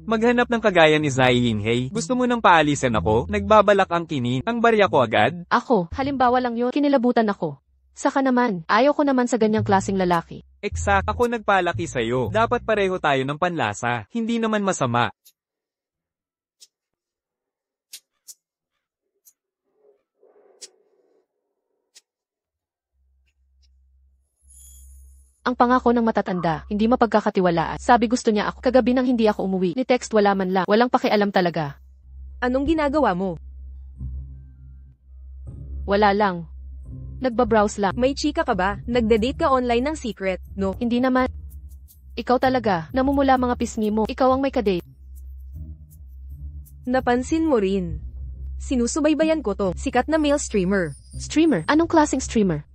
Maghanap ng kagaya ni Zai Yinhei. Gusto mo nang paalisin ako? Nagbabalak ang kinin. Ang barya ko agad? Ako, halimbawa lang yun, kinilabutan ako. Saka naman, ayaw ko naman sa ganyang klaseng lalaki. Eksak, ako nagpalaki sa'yo. Dapat pareho tayo ng panlasa. Hindi naman masama. Ang pangako ng matatanda, hindi mapagkakatiwalaan. Sabi gusto niya ako, kagabi nang hindi ako umuwi. Ni text wala man lang, walang pakialam talaga. Anong ginagawa mo? Wala lang. Nagbabrowse lang. May chika ka ba? Nagde-date ka online ng secret, no? Hindi naman. Ikaw talaga, namumula mga pisngi mo, ikaw ang may kadate. Napansin mo rin. Sinusubaybayan ko to, sikat na male streamer. Streamer? Anong klaseng streamer?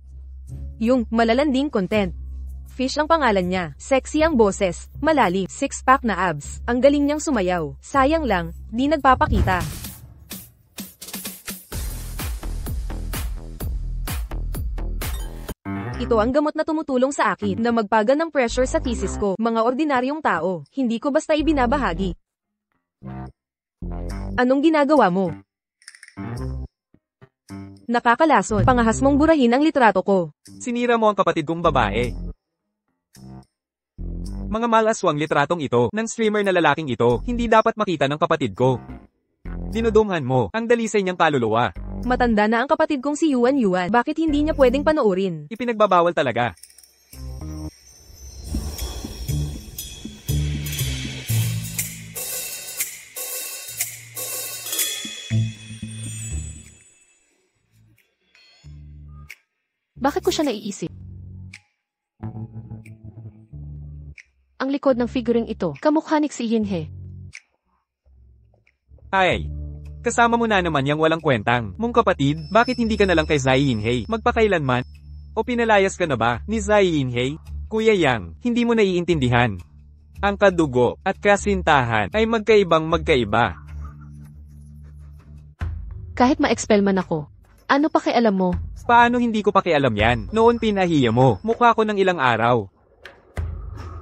Yung malalanding content. Fish ang pangalan niya. Sexy ang boses, malalim, six-pack na abs. Ang galing niyang sumayaw. Sayang lang, di nagpapakita. Ito ang gamot na tumutulong sa akin na magpaga ng pressure sa thesis ko. Mga ordinaryong tao, hindi ko basta ibinabahagi. Anong ginagawa mo? Nakakalason. Pangahas mong burahin ang litrato ko. Sinira mo ang kapatid kong babae. Mga malaswang litratong ito, ng streamer na lalaking ito, hindi dapat makita ng kapatid ko. Dinudumhan mo, ang dalisay niyang kaluluwa. Matanda na ang kapatid kong si Yuan. Bakit hindi niya pwedeng panoorin? Ipinagbabawal talaga. Bakit ko siya naiisip? Ang likod ng figuring ito, kamukha ni Xi Yinhe. Ay, kasama mo na naman yang walang kwentang. Mong kapatid, bakit hindi ka na lang kay Zai Yinhei? Magpakailanman? O pinalayas ka na ba, ni Zai Yinhei? Kuya Yang, hindi mo naiintindihan. Ang kadugo, at kasintahan, ay magkaiba. Kahit ma-expel man ako. Ano pakialam mo? Paano hindi ko pakialam yan? Noon pinahiya mo, mukha ko ng ilang araw.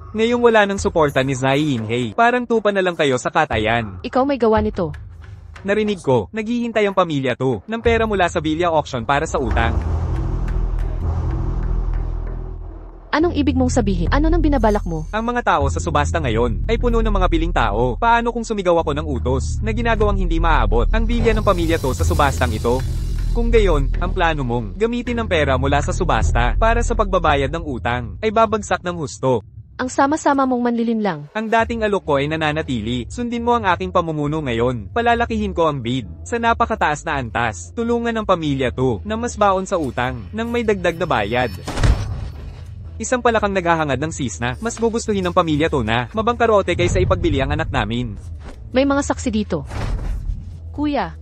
Ngayong wala ng suporta ni Zai Yinhei, parang tupa na lang kayo sa katayan. Ikaw may gawa nito. Narinig ko, naghihintay ang pamilya to, ng pera mula sa Villa Auction para sa utang. Anong ibig mong sabihin? Ano nang binabalak mo? Ang mga tao sa subasta ngayon, ay puno ng mga piling tao. Paano kung sumigaw ako ng utos, na ginagawang hindi maaabot, ang bilya ng pamilya to sa subastang ito? Kung gayon, ang plano mong, gamitin ang pera mula sa subasta, para sa pagbabayad ng utang, ay babagsak ng husto. Ang sama-sama mong manlilin lang. Ang dating alok ko ay nananatili. Sundin mo ang aking pamumuno ngayon. Palalakihin ko ang bid. Sa napakataas na antas. Tulungan ng pamilya to, na mas baon sa utang, nang may dagdag na bayad. Isang palakang naghahangad ng sisna, mas gugustuhin ng pamilya to na, mabangkarote kaysa ipagbili ang anak namin. May mga saksi dito. Kuya.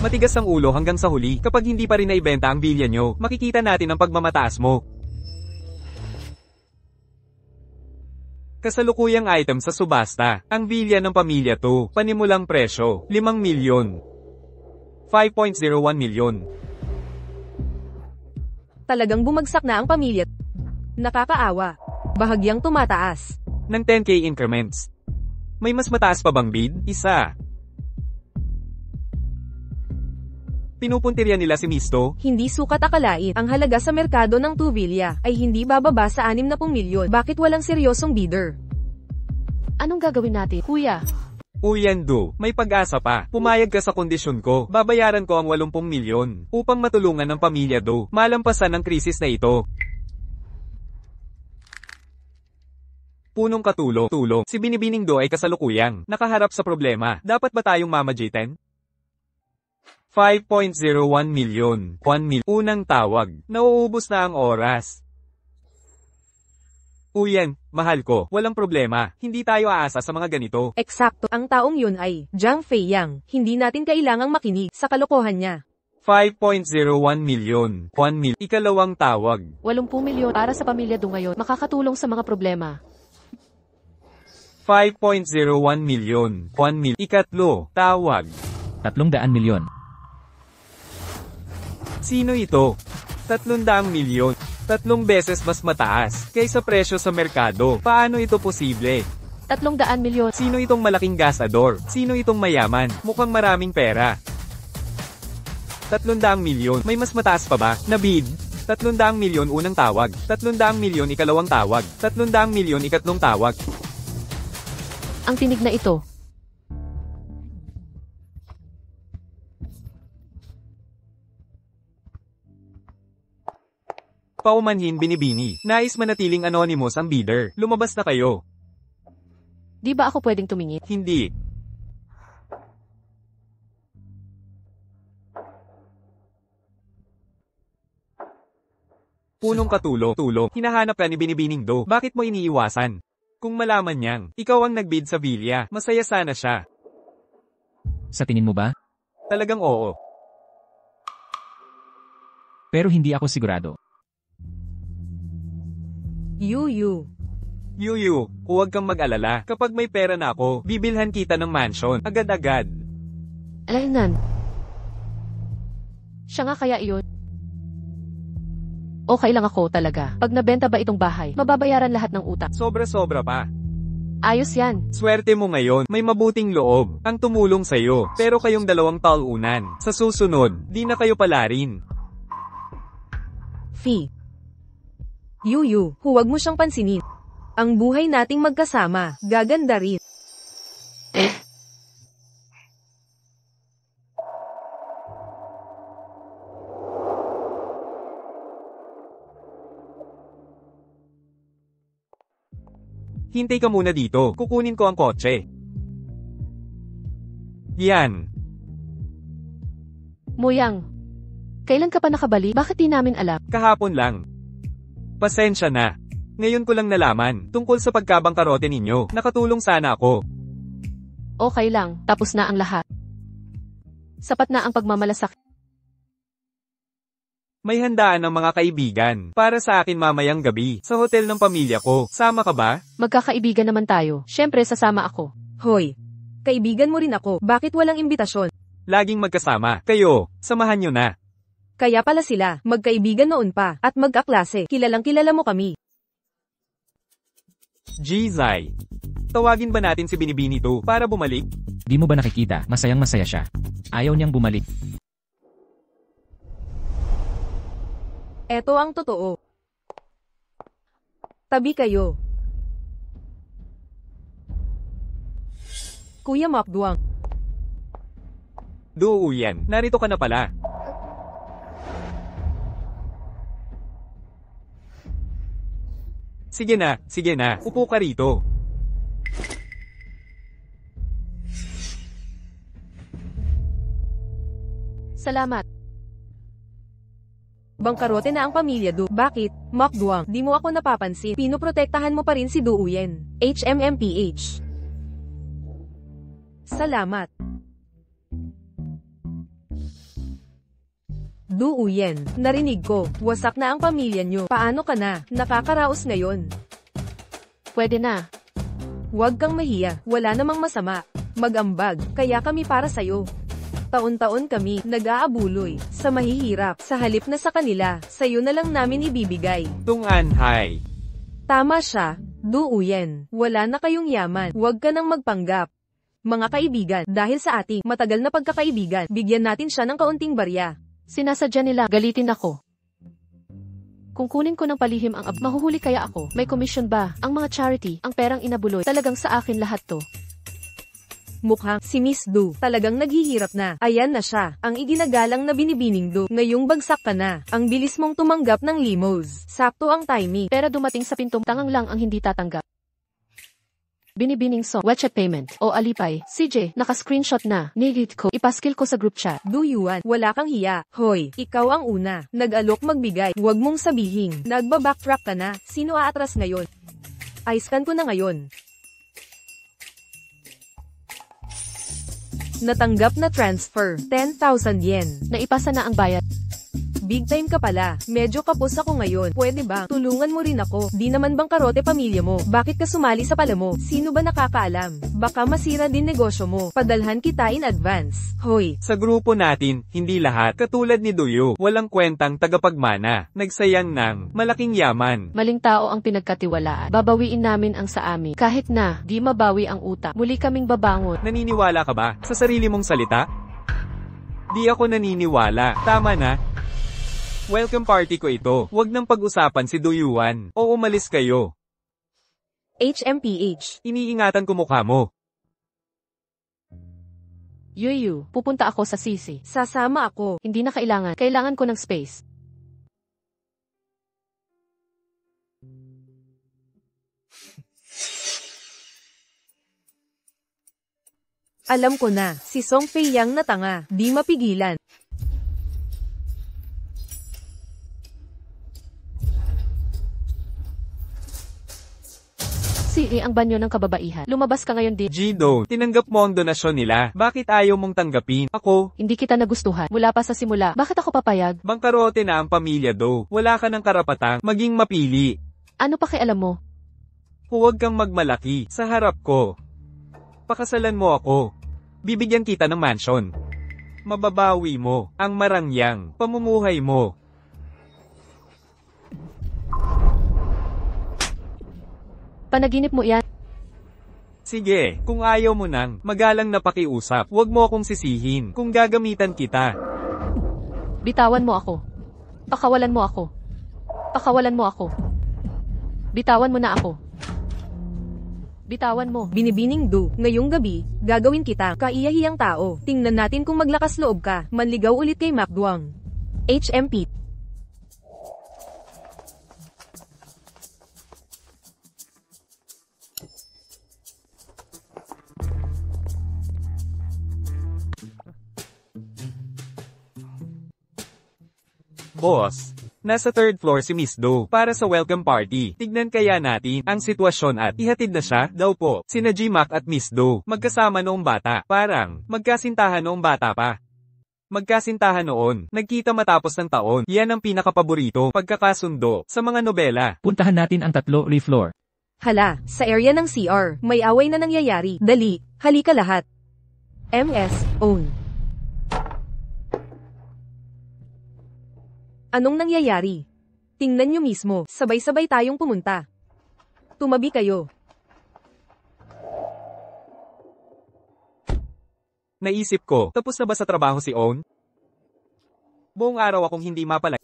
Matigas ang ulo hanggang sa huli. Kapag hindi pa rin naibenta ang bilya nyo, makikita natin ang pagmamataas mo. Kasalukuyang item sa subasta, ang bilya ng pamilya to, panimulang presyo, 5 milyon. 5.01 milyon. Talagang bumagsak na ang pamilya. Nakakaawa. Bahagyang tumataas. Ng 10k increments. May mas mataas pa bang bid? Isa. Pinupuntirya nila si Misto? Hindi sukat akalain. Ang halaga sa merkado ng 2 bilya ay hindi bababa sa 60 milyon. Bakit walang seryosong bidder? Anong gagawin natin, kuya? Uyandu, may pag-asa pa. Pumayag ka sa kondisyon ko. Babayaran ko ang 80 milyon upang matulungan ng pamilya do. Malampasan ang krisis na ito. Punong katulong. Si Binibining do ay kasalukuyang nakaharap sa problema. Dapat ba tayong mamajitin? 5.01 milyon. 1 milyon. Unang tawag. Nauubos na ang oras. Uyan, mahal ko, walang problema. Hindi tayo aasa sa mga ganito. Eksakto. Ang taong yun ay Jiang Feiyang. Hindi natin kailangang makinig sa kalokohan niya. 5.01 milyon. 1 mil. Ikalawang tawag. 80 milyon para sa pamilya do ngayon. Makakatulong sa mga problema. 5.01 milyon. 1 mil. Ikatlo, tawag. 300 milyon. Sino ito? 300 milyon. 3 beses mas mataas kaysa presyo sa merkado. Paano ito posible? 300 milyon. Sino itong malaking gasador? Sino itong mayaman? Mukhang maraming pera. 300 milyon. May mas mataas pa ba? Na bid? 300 milyon unang tawag. 300 milyon ikalawang tawag. 300 milyon ikatlong tawag. Ang tinig na ito. Paumanhin binibini. Nais manatiling anonymous ang bidder. Lumabas na kayo. Di ba ako pwedeng tumingin? Hindi. Punong tulo. Hinahanap ka ni Binibining Do. Bakit mo iniiwasan? Kung malaman niyang, ikaw ang nagbid sa Villa, masaya sana siya. Sa tingin mo ba? Talagang oo. Pero hindi ako sigurado. Yuyu. Yuyu, huwag kang mag-alala. Kapag may pera na ako, bibilhan kita ng mansion. Agad-agad. Alainan. Siya nga kaya iyon. Okay lang ako talaga. Pag nabenta ba itong bahay, mababayaran lahat ng utang. Sobra-sobra pa. Ayos yan. Swerte mo ngayon, may mabuting loob ang tumulong sa'yo. Pero kayong dalawang talunan. Sa susunod, di na kayo palarin. Fee. Yuyu, huwag mo siyang pansinin. Ang buhay nating magkasama, gaganda rin. Hintay ka muna dito, kukunin ko ang kotse. Yan. Muyang. Kailan ka pa nakabalik? Bakit di namin alam? Kahapon lang. Pasensya na. Ngayon ko lang nalaman, tungkol sa pagkabangkarote ninyo, nakatulong sana ako. Okay lang, tapos na ang lahat. Sapat na ang pagmamalasakit. May handaan ng mga kaibigan, para sa akin mamayang gabi, sa hotel ng pamilya ko. Sama ka ba? Magkakaibigan naman tayo. Siyempre sasama ako. Hoy, kaibigan mo rin ako, bakit walang imbitasyon? Laging magkasama. Kayo, samahan nyo na. Kaya pala sila, magkaibigan noon pa, at magkaklase, kilalang kilala mo kami. Gizay. Tawagin ba natin si Binibini to, para bumalik? Di mo ba nakikita, masayang masaya siya. Ayaw niyang bumalik. Eto ang totoo. Tabi kayo. Kuya Makduang. Duuyan, narito ka na pala. Sige na, upo ka rito. Salamat. Bangkarote na ang pamilya Do. Bakit, Makduang, di mo ako napapansin? Pinoprotektahan mo pa rin si Duuyen. HMMPH. Salamat. Duuyen, narinig ko, wasak na ang pamilya nyo. Paano ka na? Nakakaraos ngayon. Pwede na. Huwag kang mahiya, wala namang masama. Mag-ambag, kaya kami para sa'yo. Taon-taon kami, nag-aabuloy, sa mahihirap, sa halip na sa kanila, sa'yo na lang namin ibibigay. Tunganhay. Tama siya, Duuyen, wala na kayong yaman, huwag ka nang magpanggap. Mga kaibigan, dahil sa ating matagal na pagkakaibigan, bigyan natin siya ng kaunting barya. Sinasadya nila, galitin ako. Kung kunin ko ng palihim ang mahuhuli kaya ako. May commission ba? Ang mga charity, ang perang inabuloy, talagang sa akin lahat to. Mukhang si Miss Du talagang naghihirap na. Ayan na siya, ang iginagalang na Binibining Du. Ngayong bagsak ka na, ang bilis mong tumanggap ng limos. Sakto ang timing. Pera dumating sa pinto, tangang lang ang hindi tatanggap. Binibining song, WeChat payment, o Alipay. CJ, naka-screenshot na, nilid ko, ipaskil ko sa group chat. Du Yuan, wala kang hiya. Hoy, ikaw ang una, nag-alok magbigay. Huwag mong sabihin, nagba-backtrack ka na. Sino aatras ngayon? I-scan ko na ngayon. Natanggap na transfer, 10,000 yen. Naipasa na ang bayad. Big time ka pala. Medyo kapos ako ngayon. Pwede ba? Tulungan mo rin ako. Di naman bang karote pamilya mo? Bakit ka sumali sa pala mo? Sino ba nakakaalam? Baka masira din negosyo mo. Padalhan kita in advance. Hoy. Sa grupo natin, hindi lahat, katulad ni Duyo, walang kwentang tagapagmana, nagsayang ng malaking yaman. Maling tao ang pinagkatiwalaan. Babawiin namin ang sa amin. Kahit na, di mabawi ang utang. Muli kaming babangon. Naniniwala ka ba sa sarili mong salita? Di ako naniniwala. Tama na. Welcome party ko ito. Huwag nang pag-usapan si Duyuan. O umalis kayo. HMPH. Iniingatan ko mukha mo. Yuyu, pupunta ako sa sisi. Sasama ako. Hindi na kailangan. Kailangan ko ng space. Alam ko na, si Song Fei Yang na tanga. Di mapigilan. Ang banyo ng kababaihan. Lumabas ka ngayon din. Jido, tinanggap mo ang donasyon nila. Bakit ayaw mong tanggapin? Ako, Hindi kita nagustuhan. Mula pa sa simula. Bakit ako papayag? bangkarote na ang pamilya do. Wala ka ng karapatang maging mapili. Ano pa alam mo? Huwag kang magmalaki sa harap ko. Pakasalan mo ako. Bibigyan kita ng mansion. Mababawi mo ang marangyang pamumuhay mo. Panaginip mo yan. Sige, kung ayaw mo nang magalang na pakiusap, huwag mo akong sisihin kung gagamitan kita. Bitawan mo ako. Pakawalan mo ako. Pakawalan mo ako. Bitawan mo na ako. Bitawan mo. Binibining Du, ngayong gabi, gagawin kita kaiyahiyang tao. Tingnan natin kung maglakas loob ka. Manligaw ulit kay Macduang. HMP. Boss, nasa third floor si Miss Do para sa welcome party. Tignan kaya natin ang sitwasyon at ihatid na siya, daw po, sina G-Mac at Miss Do. Magkasama noong bata. Parang, magkasintahan noong bata pa. Magkasintahan noon, nagkita matapos ng taon. Yan ang pinakapaborito, pagkakasundo, sa mga nobela. Puntahan natin ang tatlo floor. Hala, sa area ng CR, may away na nangyayari. Dali, halika lahat. MS, own. Anong nangyayari? Tingnan nyo mismo, sabay-sabay tayong pumunta. Tumabi kayo. Naisip ko, tapos na ba sa trabaho si Own? Buong araw akong hindi mapalay.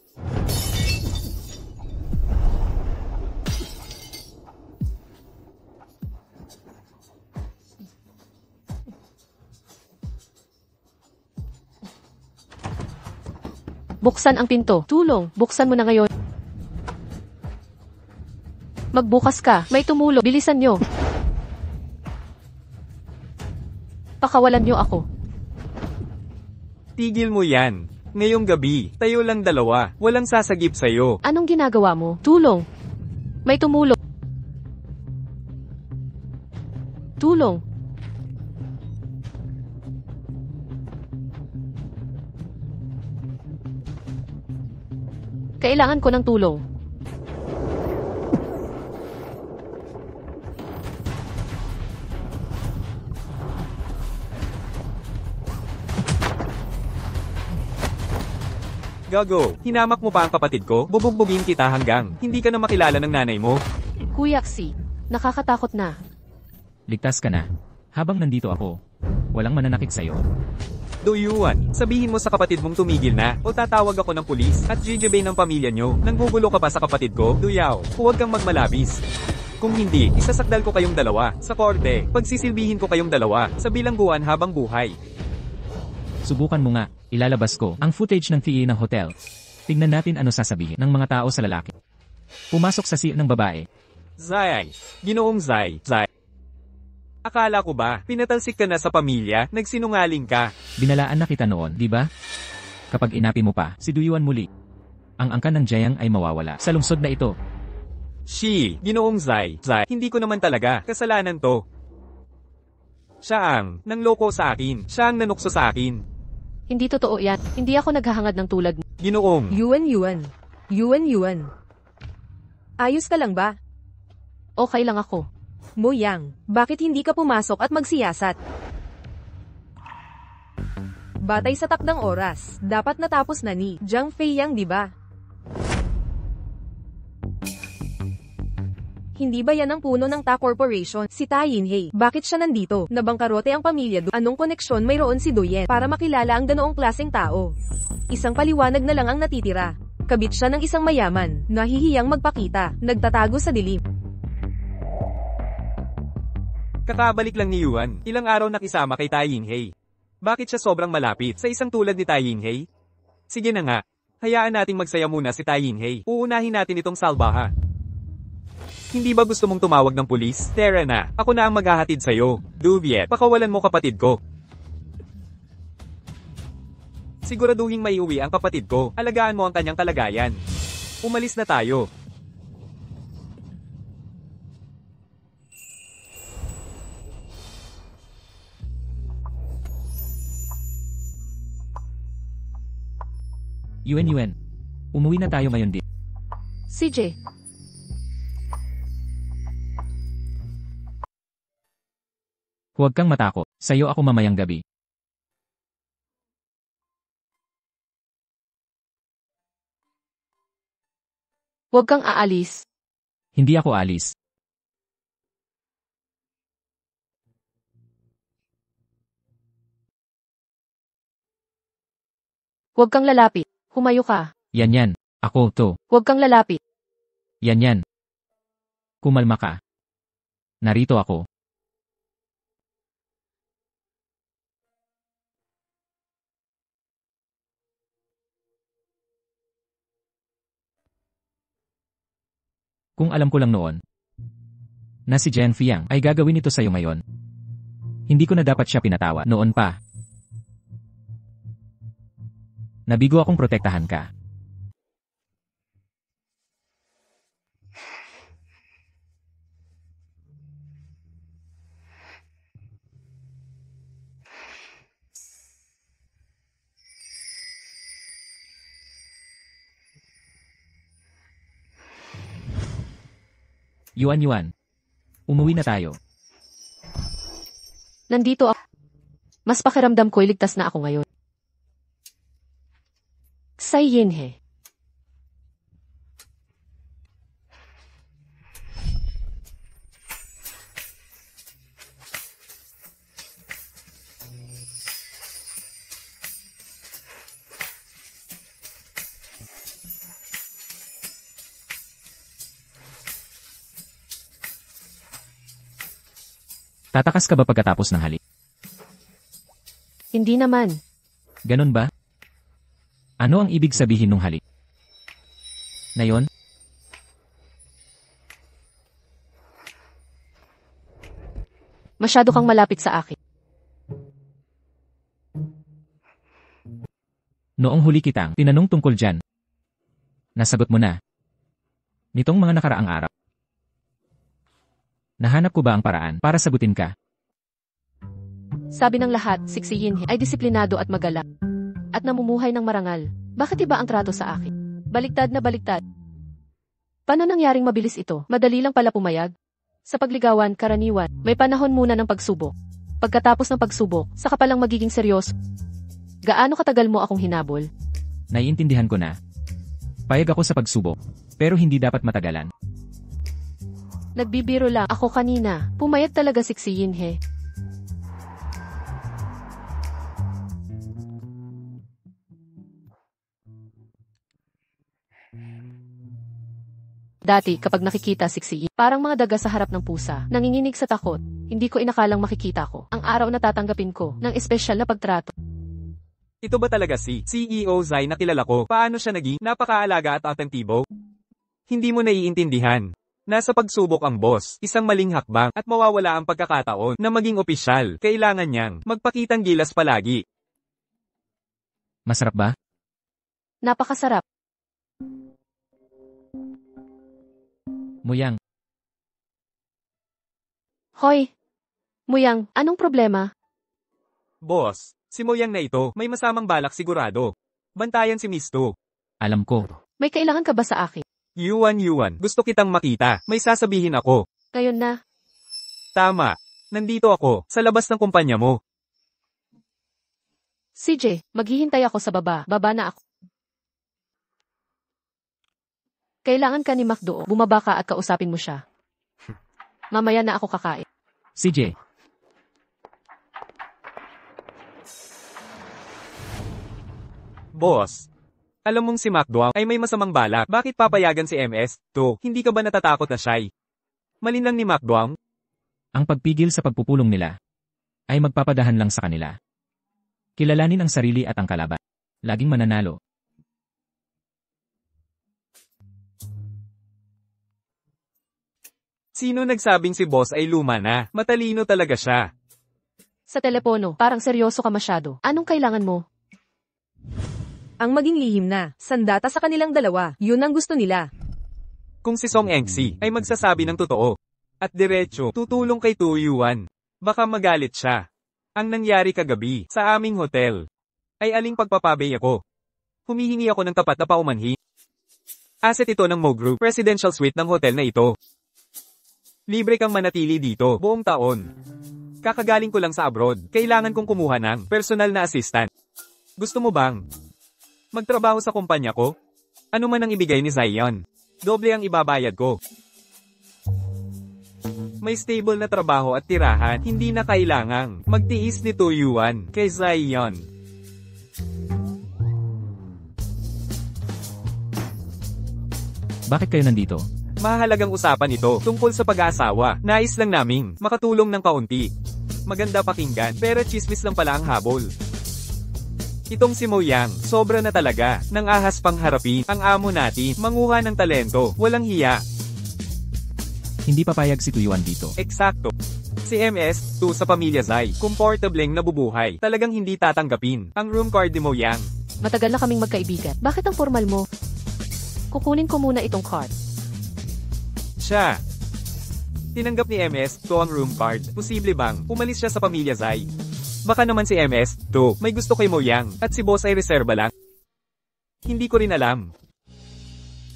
Buksan ang pinto. Tulong, buksan mo na ngayon. Magbukas ka. May tumulo. Bilisan nyo. Pakawalan nyo ako. Tigil mo yan. Ngayong gabi, tayo lang dalawa. Walang sasagip sa'yo. Anong ginagawa mo? Tulong. May tumulo. Tulong. Kailangan ko ng tulong. Gago, hinamak mo pa ang kapatid ko? Bubugbugin kita hanggang hindi ka na makilala ng nanay mo. Kuya Xi, nakakatakot na. Ligtas ka na. Habang nandito ako, walang mananakit sa'yo. Duyuan, sabihin mo sa kapatid mong tumigil na, o tatawag ako ng pulis, at jijibay ng pamilya nyo. Nanggugulo ka pa sa kapatid ko, Duyaw, huwag kang magmalabis. Kung hindi, isasakdal ko kayong dalawa, sa korte, pagsisilbihin ko kayong dalawa, sa bilangguan habang buhay. Subukan mo nga, ilalabas ko ang footage ng PA ng hotel. Tingnan natin ano sasabihin ng mga tao sa lalaki. Pumasok sa CR ng babae. Zay, ginoong Zay. Akala ko ba, pinatalsik ka na sa pamilya, nagsinungaling ka. Binalaan na kita noon, di ba? Kapag inapi mo pa, si Duyuan muli. Ang angkan ng Jayang ay mawawala sa lungsod na ito. Ginoong Zay, hindi ko naman talaga, kasalanan to. Siya ang nangloko sa akin. Siya ang nanukso sa akin. Hindi totoo yan. Hindi ako naghahangad ng tulad mo. Ginoong. Yuan. Ayos ka lang ba? Okay lang ako. Mo Yang, bakit hindi ka pumasok at magsiyasat? Batay sa takdang oras, dapat natapos na ni Zhang Fei Yang, di ba? Hindi ba yan ang puno ng Ta Corporation, si Ta Yinhei? Bakit siya nandito? Nabangkarote ang pamilya do. Anong koneksyon mayroon si Doyen para makilala ang ganoong klaseng tao? Isang paliwanag na lang ang natitira. Kabit siya ng isang mayaman, nahihiyang magpakita, nagtatago sa dilim. Kakabalik lang ni Yuan. Ilang araw nakisama kay Tai Yinhei. Bakit siya sobrang malapit sa isang tulad ni Tai Yinhei? Sige na nga. Hayaan nating magsaya muna si Tai Yinhei. Uunahin natin itong salbaha. Hindi ba gusto mong tumawag ng pulis? Tara na. Ako na ang maghahatid sa'yo. Duviet, pakawalan mo kapatid ko. Siguraduhin maiuwi ang kapatid ko. Alagaan mo ang kanyang kalagayan. Umalis na tayo. Yuen. Umuwi na tayo ngayon din. CJ, Huwag kang matakot. Sa'yo ako mamayang gabi. huwag kang aalis. Hindi ako alis. Huwag kang lalapit. Humayo ka. Yan. Ako to. Huwag kang lalapit. Yan. Kumalma ka. Narito ako. Kung alam ko lang noon na si Jen Fiang ay gagawin ito sa'yo ngayon, hindi ko na dapat siya pinatawa noon pa. Nabigo akong protektahan ka. Yuan. Umuwi na tayo. Nandito ako. Mas pakiramdam ko'y ligtas na ako ngayon. Tsai Yinhe. Tatakas ka ba pagkatapos ng halik? Hindi naman. Ganon ba? Ano ang ibig sabihin ng halik? Na yon? Masyado kang malapit sa akin. Noong huli kitang tinanong tungkol dyan. Nasagot mo na. Nitong mga nakaraang araw. Nahanap ko ba ang paraan para sagutin ka? Sabi ng lahat, si Yinhe ay disiplinado at magalang. At namumuhay ng marangal. Bakit iba ang trato sa akin? Baliktad na baliktad. Paano nangyaring mabilis ito? Madali lang pala pumayag? Sa pagligawan, karaniwan, may panahon muna ng pagsubok. Pagkatapos ng pagsubok, saka palang magiging seryoso. Gaano katagal mo akong hinabol? Naiintindihan ko na. Payag ako sa pagsubok, pero hindi dapat matagalan. Nagbibiro lang ako kanina. Pumayag talaga si Yinhe. Dati, kapag nakikita si Yinhe, parang mga daga sa harap ng pusa, nanginginig sa takot. Hindi ko inakalang makikita ko. Ang araw na tatanggapin ko ng espesyal na pagtrato. Ito ba talaga si CEO Zai na kilala ko? Paano siya naging napakaalaga at atentibo? Hindi mo naiintindihan. Nasa pagsubok ang boss, isang maling hakbang, at mawawala ang pagkakataon na maging opisyal. Kailangan niyang magpakitang gilas palagi. Masarap ba? Napakasarap. Muyang. Hoy! Muyang, anong problema? Boss, si Moyang na ito, may masamang balak sigurado. Bantayan si Misto. Alam ko. May kailangan ka ba sa akin? Yuan, gusto kitang makita. May sasabihin ako. Ngayon na. Tama. Nandito ako, sa labas ng kumpanya mo. CJ, maghihintay ako sa baba. Baba na ako. Kailangan ka ni McDo. Bumaba ka at kausapin mo siya. Mamaya na ako kakain. CJ, Boss, alam mong si McDo ay may masamang balak. Bakit papayagan si MS? To, hindi ka ba natatakot na siya'y malinlang ni McDo? ang pagpigil sa pagpupulong nila ay magpapadahan lang sa kanila. Kilalanin ang sarili at ang kalaban. Laging mananalo. Sino nagsabing si boss ay luma na? Matalino talaga siya. Sa telepono, parang seryoso ka masyado. Anong kailangan mo? Ang maging lihim na, sandata sa kanilang dalawa, yun ang gusto nila. Kung si Song Engsi ay magsasabi ng totoo at diretso, tutulong kay Tu Yuan. Baka magalit siya. Ang nangyari kagabi sa aming hotel ay aling pagpapabay ako. Humihingi ako ng tapat na paumanhin. Asset ito ng Mo Group, presidential suite ng hotel na ito. Libre kang manatili dito buong taon. Kakagaling ko lang sa abroad, kailangan kong kumuha ng personal na assistant. Gusto mo bang magtrabaho sa kumpanya ko? Ano man ang ibigay ni Zion, doble ang ibabayad ko. May stable na trabaho at tirahan, hindi na kailangang magtiis ni Tu Yuan kay Zion. Bakit kayo nandito? Mahalagang usapan ito tungkol sa pag-aasawa. Nais lang naming makatulong ng kaunti. Maganda pakinggan, pero chismis lang pala ang habol. Itong si Mo Yang, sobra na talaga, nang ahas pang harapin ang amo natin, manguha ng talento, walang hiya. Hindi papayag si Tuyuan dito. Eksakto. Si MS, tu sa pamilya Zai, komportableng nabubuhay, talagang hindi tatanggapin ang room card ni Mo Yang. Matagal na kaming magkaibigan. Bakit ang formal mo? Kukunin ko muna itong card. Siya. Tinanggap ni MS, to ang room card. Posible bang umalis siya sa pamilya Zai? Baka naman si MS, to, may gusto kay Mo Yang, at si boss ay reserba lang. Hindi ko rin alam.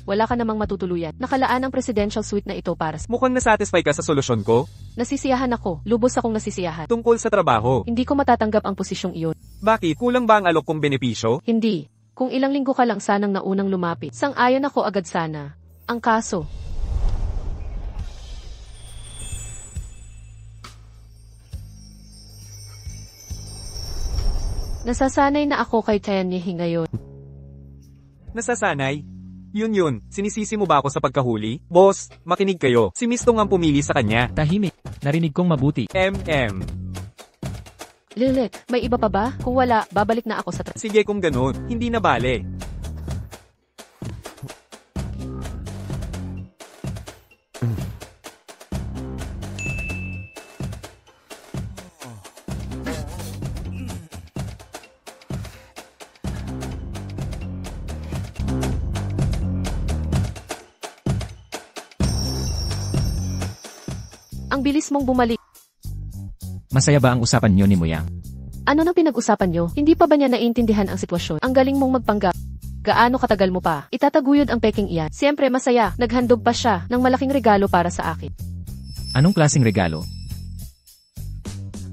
Wala ka namang matutuluyan. Nakalaan ang presidential suite na ito para sa... Mukhang nasatisfy ka sa solusyon ko, Nasisiyahan ako. Lubos akong nasisiyahan. tungkol sa trabaho. Hindi ko matatanggap ang posisyong iyon. Bakit? Kulang ba ang alok kong benepisyo? Hindi. Kung ilang linggo ka lang sanang naunang lumapit, sang-ayon ako agad sana. Ang kaso, nasasanay na ako kay Tianyi ngayon. Nasasanay? Yun, sinisisi mo ba ako sa pagkahuli? Boss, makinig kayo, si Mistong ang pumili sa kanya. Tahimik. Narinig kong mabuti. Lilit, may iba pa ba? Kung wala, babalik na ako sa Sige kung ganun, hindi na bale. Ang bilis mong bumalik. Masaya ba ang usapan niyo ni Moyang? Ano nang pinag-usapan nyo? Hindi pa ba niya naiintindihan ang sitwasyon? Ang galing mong magpanggap. Gaano katagal mo pa? Itataguyod ang peking iyan. Siyempre masaya, naghandog pa siya ng malaking regalo para sa akin. Anong klaseng regalo?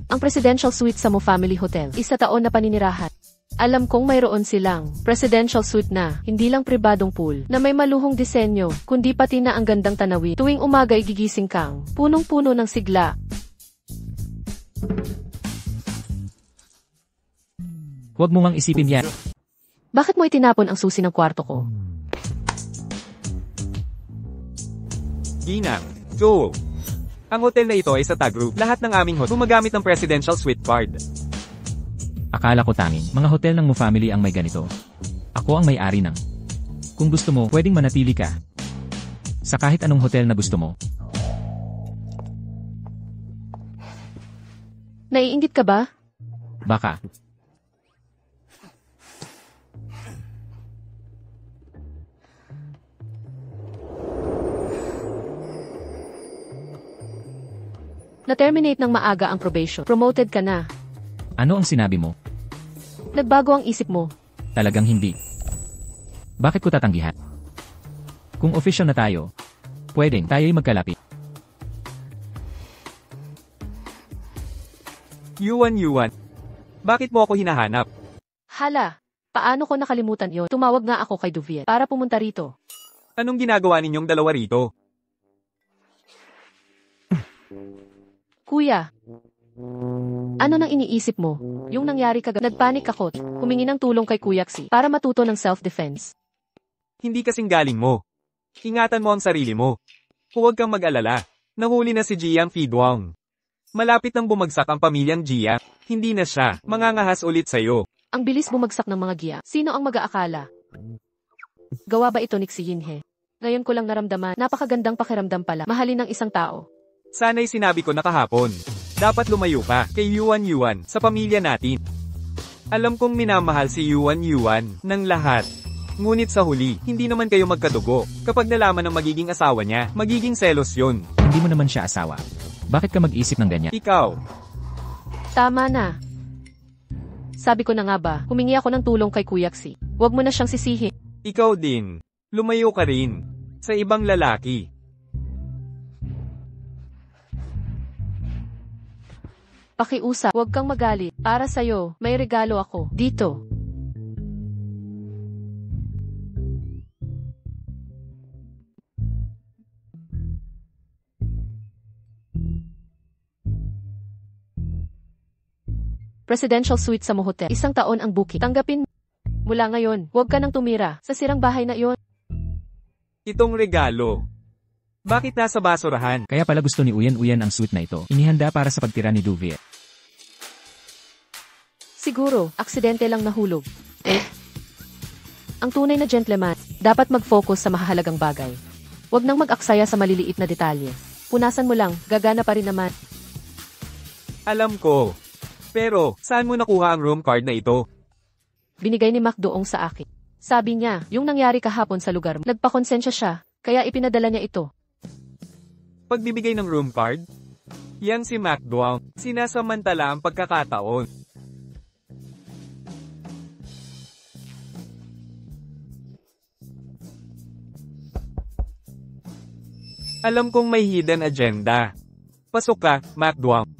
Ang presidential suite sa Mo Family Hotel. Isa taon na paninirahan. Alam kong mayroon silang presidential suite na, hindi lang pribadong pool, na may maluhong disenyo, kundi pati na ang gandang tanawin. Tuwing umaga igigising kang, punong-puno ng sigla. Huwag mo ngang isipin yan. Bakit mo itinapon ang susi ng kwarto ko? Ginang, go! Ang hotel na ito ay sa Tag Group. Lahat ng aming hotel gumagamit ng presidential suite card. Akala ko tanging mga hotel ng Mo Family ang may ganito. Ako ang may-ari ng. Kung gusto mo, pwedeng manatili ka sa kahit anong hotel na gusto mo. Naiinggit ka ba? Baka. Na-terminate ng maaga ang probation. Promoted ka na. Ano ang sinabi mo? Nagbago ang isip mo. Talagang hindi. Bakit ko tatanggihan? Kung official na tayo, pwedeng tayo'y magkalapit. Yuan. Bakit mo ako hinahanap? Hala, paano ko nakalimutan yon? Tumawag nga ako kay Duviet para pumunta rito. Anong ginagawa ninyong dalawa rito? Kuya, ano nang iniisip mo? Yung nangyari nagpanik ako, humingi ng tulong kay Kuya Xi para matuto ng self-defense. Hindi kasing galing mo. Ingatan mo ang sarili mo. Huwag kang mag-alala. Nahuli na si Jiang Fidwang. Malapit nang bumagsak ang pamilyang Jia. Hindi na siya mangangahas ulit sa'yo. Ang bilis bumagsak ng mga Gia. Sino ang mag-aakala? Gawa ba ito ni Xi Yinhe? Ngayon ko lang naramdaman, napakagandang pakiramdam pala, mahalin ng isang tao. Sana'y sinabi ko na kahapon. Dapat lumayo ka kay Yuan sa pamilya natin. Alam kong minamahal si Yuan ng lahat. Ngunit sa huli, hindi naman kayo magkadugo. Kapag nalaman ng magiging asawa niya, magiging selos yun. Hindi mo naman siya asawa. Bakit ka mag-isip ng ganyan? Ikaw, Tama na. Sabi ko na nga ba, humingi ako ng tulong kay Kuya Xi. Huwag mo na siyang sisihin. ikaw din. Lumayo ka rin. Sa ibang lalaki. Pakiusap, huwag kang magalit. Para sa'yo, may regalo ako. Dito. Presidential suite sa Mohotel. 1 taon ang booking. Tanggapin mo. Mula ngayon, huwag ka nang tumira sa sirang bahay na iyon. Itong regalo. Bakit nasa basurahan? Kaya pala gusto ni Uyan ang suite na ito. Inihanda para sa pagtira ni Duviet. Siguro, aksidente lang nahulog. Ang tunay na gentleman, dapat mag-focus sa mahahalagang bagay. Huwag nang mag-aksaya sa maliliit na detalye. Punasan mo lang, gagana pa rin naman. Alam ko. Pero, saan mo nakuha ang room card na ito? Binigay ni Mac doong sa akin. Sabi niya, yung nangyari kahapon sa lugar mo, nagpakonsensya siya, kaya ipinadala niya ito. Pagbibigay ng room card? Yang si MacDuang, sinasamantala ang pagkakataon. Alam kong may hidden agenda. Pasok ka, MacDuang.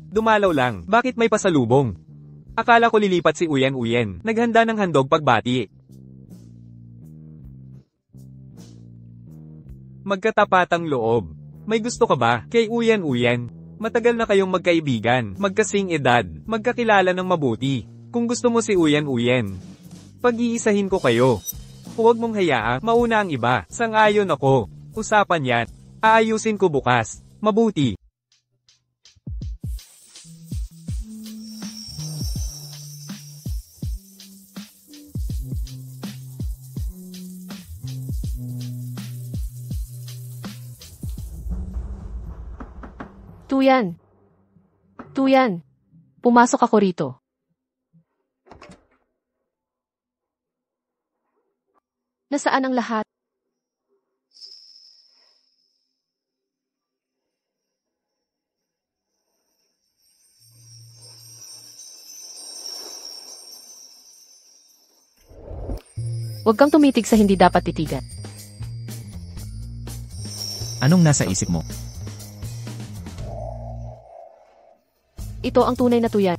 Dumalaw lang. Bakit may pasalubong? Akala ko lilipat si Uyan. Naghanda ng handog pagbati. Magkatapatang loob. May gusto ka ba kay Uyan? Matagal na kayong magkaibigan, magkasing edad, magkakilala ng mabuti. Kung gusto mo si Uyan, pag-iisahin ko kayo. Huwag mong hayaang mauna ang iba. Sang-ayon ako. Usapan yan. Aayusin ko bukas. Mabuti. Tuyan. Pumasok ako rito. Nasaan ang lahat? Huwag kang tumitig sa hindi dapat titigan. Anong nasa isip mo? Ito ang tunay na Tuyan.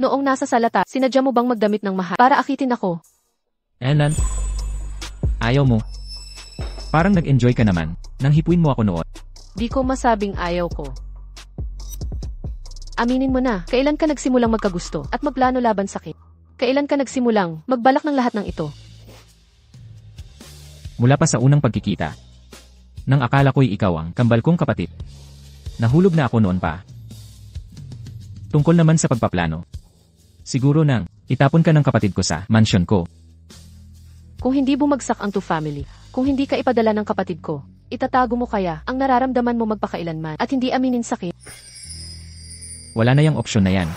Noong nasa salata, sinadya mo bang magdamit ng mahal para akitin ako? Elan? Ayaw mo. Parang nag-enjoy ka naman, nang hipuin mo ako noon. Di ko masabing ayaw ko. Aminin mo na, kailan ka nagsimulang magkagusto at magplano laban sakit? Kailan ka nagsimulang magbalak ng lahat ng ito? Mula pa sa unang pagkikita. Nang akala ko'y ikaw ang kambal kong kapatid. Nahulog na ako noon pa. Tungkol naman sa pagpaplano. Siguro nang itapon ka ng kapatid ko sa mansion ko. Kung hindi bumagsak ang two family, kung hindi ka ipadala ng kapatid ko, itatago mo kaya ang nararamdaman mo magpakailanman at hindi aminin sakit? Wala na yung opsyon na yan.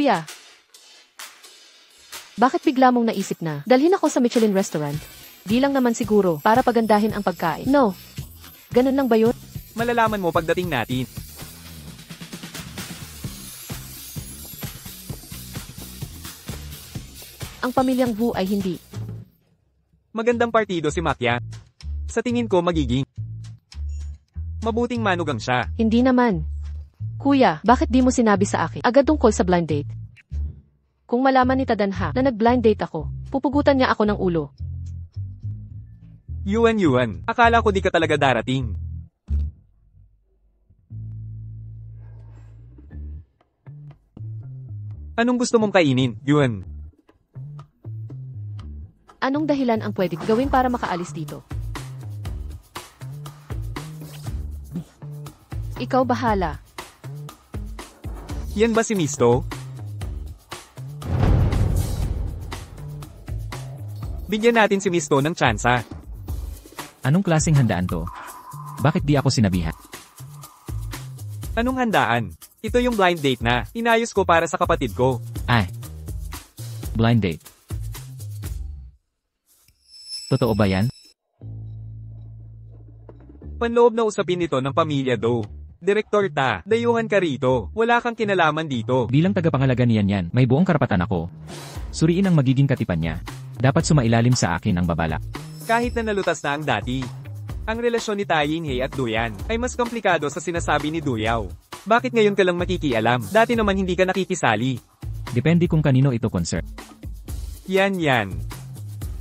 Kuya, bakit bigla mong naisip na dalhin ako sa Michelin restaurant? Di lang naman siguro para pagandahin ang pagkain. No. Ganun lang ba yun? Malalaman mo pagdating natin. Ang pamilyang Wu ay hindi. Magandang partido si Makya. Sa tingin ko magiging mabuting manugang siya. Hindi naman. Kuya, bakit di mo sinabi sa akin agad tungkol sa blind date? Kung malaman ni Tadanha na nag-blind date ako, pupugutan niya ako ng ulo. Yuan, akala ko di ka talaga darating. Anong gusto mong kainin, Yuan? Anong dahilan ang pwede gawin para makaalis dito? Ikaw bahala. Yan ba si Misto? Bigyan natin si Misto ng tsansa. Anong klaseng handaan to? Bakit di ako sinabihan? Anong handaan? Ito yung blind date na inayos ko para sa kapatid ko. Ay. Blind date. Totoo ba yan? Panloob na usapin ito ng pamilya Do. Direktor ta, dayuhan ka rito. Wala kang kinalaman dito. Bilang tagapangalaga niyan yan, may buong karapatan ako. Suriin ang magiging katipan niya. Dapat sumailalim sa akin ang babala. Kahit na nalutas na ang dati. Ang relasyon ni Taiyinhei at Duyan ay mas komplikado sa sinasabi ni Duyaw. Bakit ngayon ka lang makikialam? Dati naman hindi ka nakikisali. Depende kung kanino ito concern. Yan.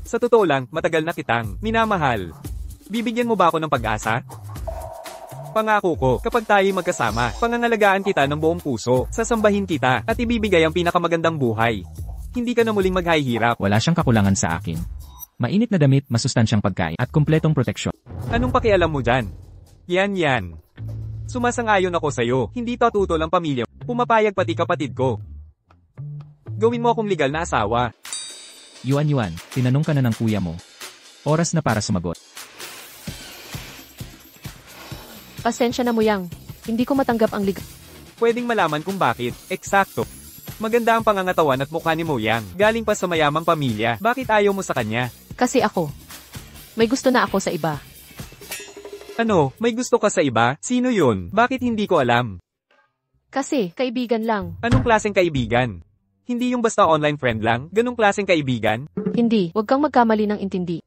Sa totoo lang, matagal na kitang minamahal. Bibigyan mo ba ako ng pag-asa? Pangako ko, kapag tayo magkasama, pangangalagaan kita ng buong puso, sasambahin kita, at ibibigay ang pinakamagandang buhay. Hindi ka na muling maghahirap. Wala siyang kakulangan sa akin. Mainit na damit, masustansyang pagkain, at kumpletong proteksyon. Anong pakialam mo dyan? Yan. Sumasang-ayon ako sa'yo, hindi tututol ang pamilya. Pumapayag pati kapatid ko. Gawin mo akong legal na asawa. Yuan, tinanong ka na ng kuya mo. Oras na para sumagot. Pasensya na Muyang. Hindi ko matanggap ang ligaw. Pwedeng malaman kung bakit. Eksakto. Maganda ang pangangatawan at mukha ni Moyang. Galing pa sa mayamang pamilya. Bakit ayaw mo sa kanya? Kasi ako. May gusto na ako sa iba. Ano, may gusto ka sa iba? Sino yun? Bakit hindi ko alam? Kasi, kaibigan lang. Anong klaseng kaibigan? Hindi yung basta online friend lang? Ganong klaseng kaibigan? Hindi, huwag kang magkamali ng intindi.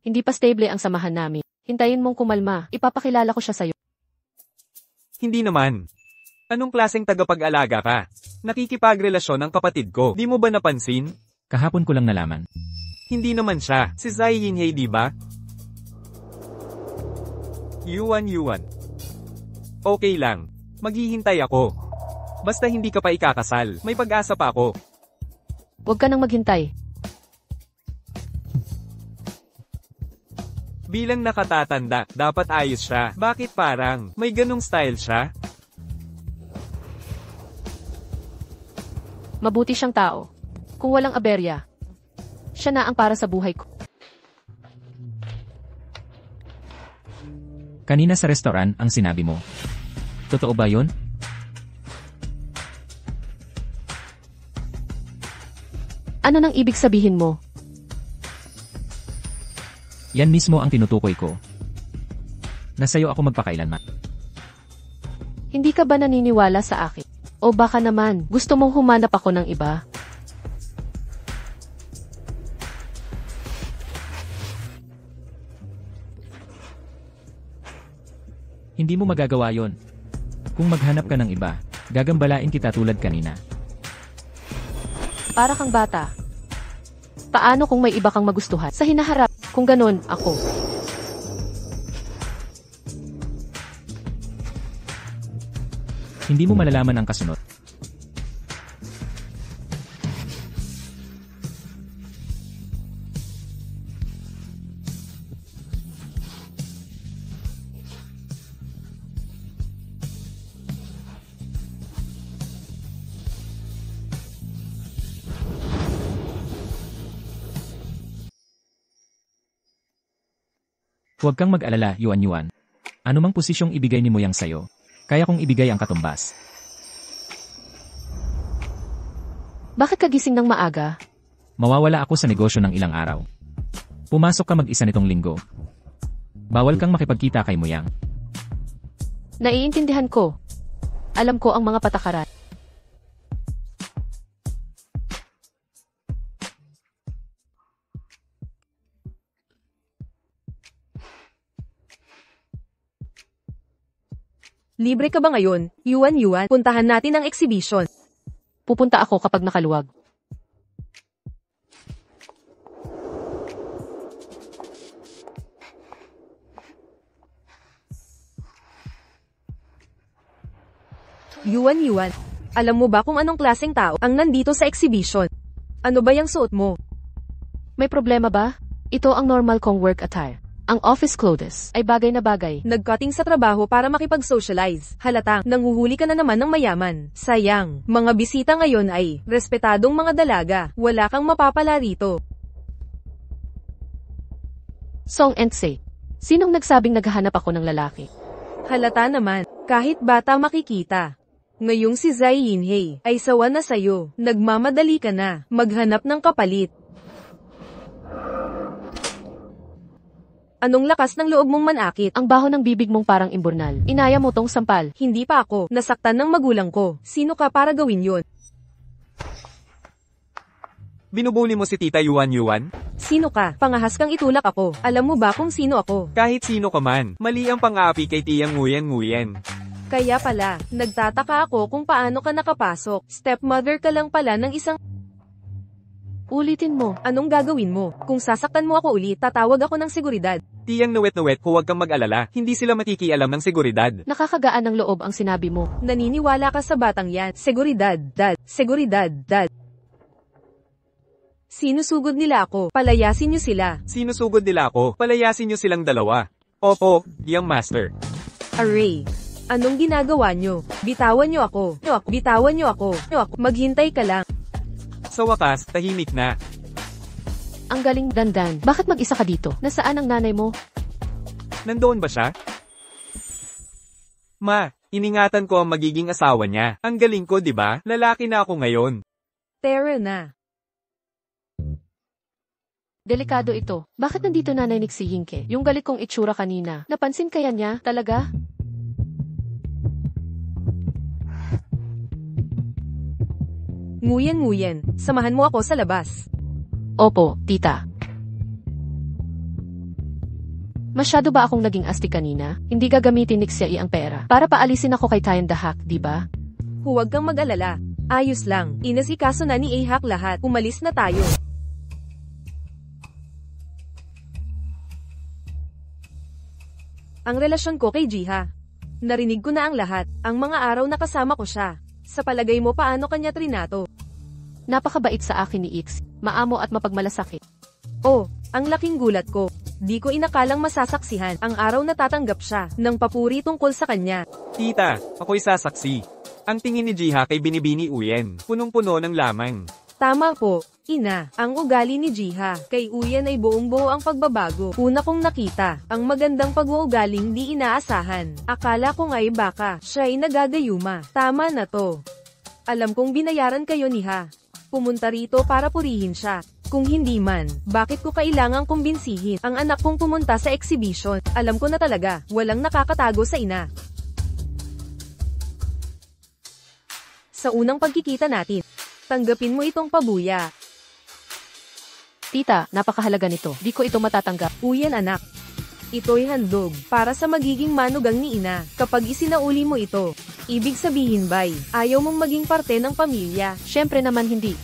Hindi pa stable ang samahan namin. Hintayin mong kumalma. Ipapakilala ko siya sa'yo. Hindi naman. Anong klaseng tagapag-alaga ka? Nakikipagrelasyon ang kapatid ko. Di mo ba napansin? Kahapon ko lang nalaman. Hindi naman siya. Si Zai Yinhei di ba? Yuan. Okay lang. Maghihintay ako. Basta hindi ka pa ikakasal. May pag-asa pa ako. Huwag ka nang maghintay. Bilang nakatatanda, dapat ayos siya. Bakit parang may ganong style siya? Mabuti siyang tao. Kung walang aberya, siya na ang para sa buhay ko. Kanina sa restaurant ang sinabi mo. Totoo ba yun? Ano nang ibig sabihin mo? Yan mismo ang tinutukoy ko. Nasayo ako magpakailanman. Hindi ka ba naniniwala sa akin? O baka naman, gusto mong humanap ako ng iba? Hindi mo magagawa yon. Kung maghanap ka ng iba, gagambalain kita tulad kanina. Para kang bata. Paano kung may iba kang magustuhan? Sa hinaharap, kung ganun, ako. Hindi mo malalaman ang kasunod. Huwag kang mag-alala, Yuan. Anumang posisyong ibigay ni Moyang sa'yo, kaya kong ibigay ang katumbas. Bakit kagising ng maaga? Mawawala ako sa negosyo ng ilang araw. Pumasok ka mag-isa nitong linggo. Bawal kang makipagkita kay Muyang. Naiintindihan ko. Alam ko ang mga patakaran. Libre ka ba ngayon? Yuan, puntahan natin ang exhibition. Pupunta ako kapag nakaluwag. Yuan, alam mo ba kung anong klaseng tao ang nandito sa exhibition? Ano ba yung suot mo? May problema ba? Ito ang normal kong work attire. Ang office clothes ay bagay na bagay. Nag-cutting sa trabaho para makipag-socialize. Halatang, nanguhuli ka na naman ng mayaman. Sayang, mga bisita ngayon ay respetadong mga dalaga. Wala kang mapapala rito. Song and say. Sinong nagsabing naghahanap ako ng lalaki? Halata naman, kahit bata makikita. Ngayong si Zai Yinhei ay sawa na sayo. Nagmamadali ka na, maghanap ng kapalit. Anong lakas ng loob mong manakit? Ang baho ng bibig mong parang imburnal. Inaya mo tong sampal. Hindi pa ako, nasaktan ng magulang ko. Sino ka para gawin yon? Binubuli mo si Tita Yuan? Sino ka? Pangahas kang itulak ako. Alam mo ba kung sino ako? Kahit sino ka man, mali ang pang-aapi kay Tiyang Nguyen. Kaya pala, nagtataka ako kung paano ka nakapasok. Stepmother ka lang pala ng isang... Ulitin mo. Anong gagawin mo? Kung sasaktan mo ako ulit, tatawag ako ng seguridad. Tiyang Nuwet, huwag kang mag-alala, hindi sila makikialam ng seguridad. Nakakagaan ng loob ang sinabi mo. Naniniwala ka sa batang yan. Seguridad, dad. Sinusugod nila ako. Palayasin niyo sila. Sinusugod nila ako, palayasin nyo silang dalawa. Opo, Young Master. Array. Anong ginagawa niyo? Bitawan niyo ako. Bitawan niyo ako. Maghintay ka lang. Sa wakas, tahimik na. Ang galing, Dandan. Bakit mag-isa ka dito? Nasaan ang nanay mo? Nandoon ba siya? Ma, iningatan ko ang magiging asawa niya. Ang galing ko, di ba? Lalaki na ako ngayon. Tara na. Delikado ito. Bakit nandito nanay ni si Yingke? Yung galit kong itsura kanina. Napansin kaya niya? Talaga? Nguyen, samahan mo ako sa labas. Opo, tita. Masyado ba akong naging astig kanina? Hindi gagamitin ni Xiai ang pera. Para paalisin ako kay Tayan Dahak, di ba? Huwag kang mag-alala. Ayos lang. Inasikaso na ni Ahak lahat. Umalis na tayo. Ang relasyon ko kay Jiha. Narinig ko na ang lahat. Ang mga araw na kasama ko siya. Sa palagay mo paano kanya trinato? Napakabait sa akin ni X. Maamo at mapagmalasakit. Oh, ang laking gulat ko. Di ko inakalang masasaksihan ang araw na tatanggap siya ng papuri tungkol sa kanya. Tita, ako'y sasaksi. Ang tingin ni Jiha kay Binibini Uyen, punong-puno ng lamang. Tama po, ina. Ang ugali ni Jiha kay Uyen ay buong-buo ang pagbabago. Una kong nakita, ang magandang pag-uugaling di inaasahan. Akala ko nga'y baka siya ay nagagayuma. Tama na to. Alam kong binayaran kayo ni Ha. Pumunta rito para purihin siya. Kung hindi man, bakit ko kailangang kumbinsihin ang anak kong pumunta sa exhibition? Alam ko na talaga, walang nakakatago sa ina. Sa unang pagkikita natin, tanggapin mo itong pabuya. Tita, napakahalaga nito. Di ko ito matatanggap. Uyan anak. Ito'y handog para sa magiging manugang ni ina. Kapag isinauli mo ito, ibig sabihin ba'y ayaw mong maging parte ng pamilya? Siyempre naman hindi.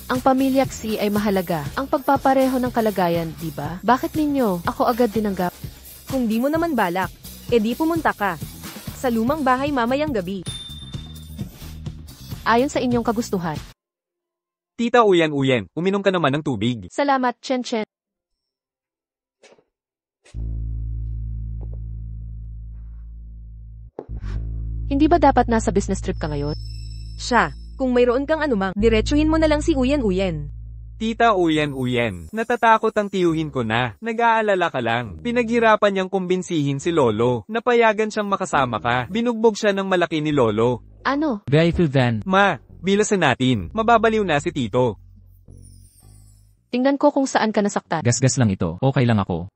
Ang pamilya Xi ay mahalaga. Ang pagpapareho ng kalagayan, di ba? Bakit ninyo? Ako agad dinanggap. Kung di mo naman balak, edi pumunta ka sa lumang bahay mamayang gabi. Ayon sa inyong kagustuhan. Tita Uyen, uminom ka naman ng tubig. Salamat, Chen. Hindi ba dapat nasa business trip ka ngayon? Siya, kung mayroon kang anumang, diretsuhin mo na lang si Uyen. Tita Uyen, natatakot ang tiyuhin ko na. Nag-aalala ka lang. Pinaghirapan niyang kumbinsihin si Lolo. Napayagan siyang makasama ka. Binugbog siya ng malaki ni Lolo. Ano? I feel then, Ma, bilasan natin. Mababaliw na si Tito. Tingnan ko kung saan ka nasaktan. gasgas lang ito, okay lang ako.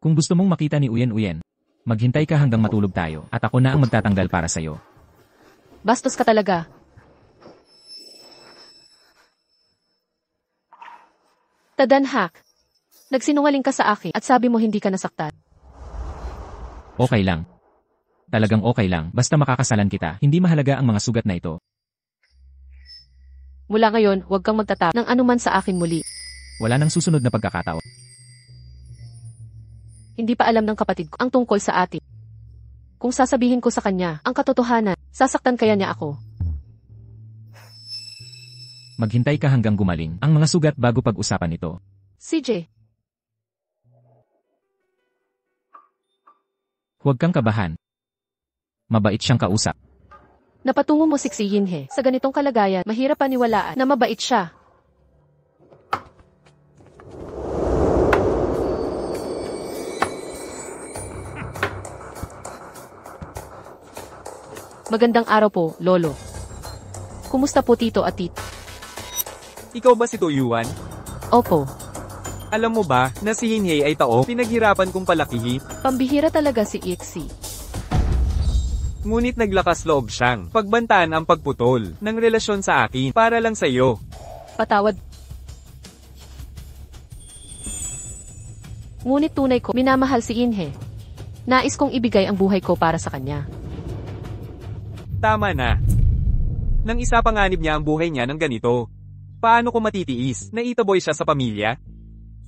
Kung gusto mong makita ni Uyen, maghintay ka hanggang matulog tayo, at ako na ang magtatanggal para sa'yo. Bastos ka talaga. Tadanhak. Nagsinungaling ka sa akin at sabi mo hindi ka nasaktan. Okay lang. Talagang okay lang, basta makakasalan kita, hindi mahalaga ang mga sugat na ito. Mula ngayon, huwag kang magtatap ng anuman sa akin muli. Wala nang susunod na pagkakataon. Hindi pa alam ng kapatid ko ang tungkol sa atin. Kung sasabihin ko sa kanya ang katotohanan, sasaktan kaya niya ako. Maghintay ka hanggang gumaling ang mga sugat bago pag-usapan ito. CJ, Huwag kang kabahan. Mabait siyang kausap. napatungo mo si Yinhe. Sa ganitong kalagayan, mahirap paniwalaan na mabait siya. Magandang araw po, Lolo. Kumusta po Tito at Tito? Ikaw ba si Tuyuan? Opo, Alam mo ba na si Yinhei ay tao pinaghirapan kong palakihin? pambihira talaga si Ixi. Ngunit naglakas loob siyang pagbantaan ang pagputol ng relasyon sa akin para lang sa iyo. Patawad. Ngunit tunay ko, minamahal si Inhe. Nais kong ibigay ang buhay ko para sa kanya. Tama na. Nang isa panganib niya ang buhay niya ng ganito. Paano ko matitiis na itaboy siya sa pamilya?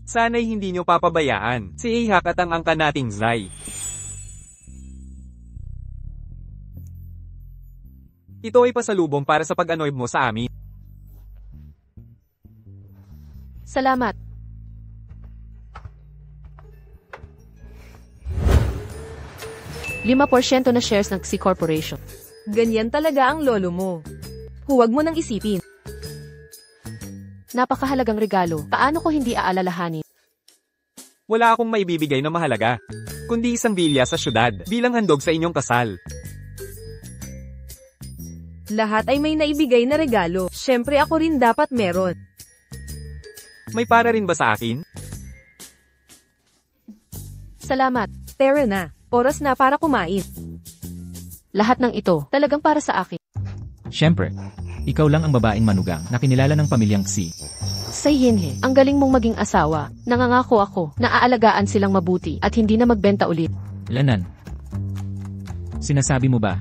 Sana'y hindi niyo papabayaan si Ihak at ang angka nating Zai. Ito ay pasalubong para sa pag-anoib mo sa amin. Salamat. %5 na shares ng Xi Corporation. Ganyan talaga ang lolo mo. Huwag mo nang isipin. Napakahalagang regalo. Paano ko hindi aalalahanin? Wala akong maibibigay na mahalaga, kundi isang bilya sa syudad bilang handog sa inyong kasal. Lahat ay may naibigay na regalo. Syempre ako rin dapat meron. May para rin ba sa akin? Salamat. Tara na. Oras na para kumain. Lahat ng ito, talagang para sa akin. Siyempre, ikaw lang ang babaeng manugang na kinilala ng pamilyang Xi. Sa Yinhe, ang galing mong maging asawa. Nangangako ako na aalagaan silang mabuti at hindi na magbenta ulit. Lanan. Sinasabi mo ba,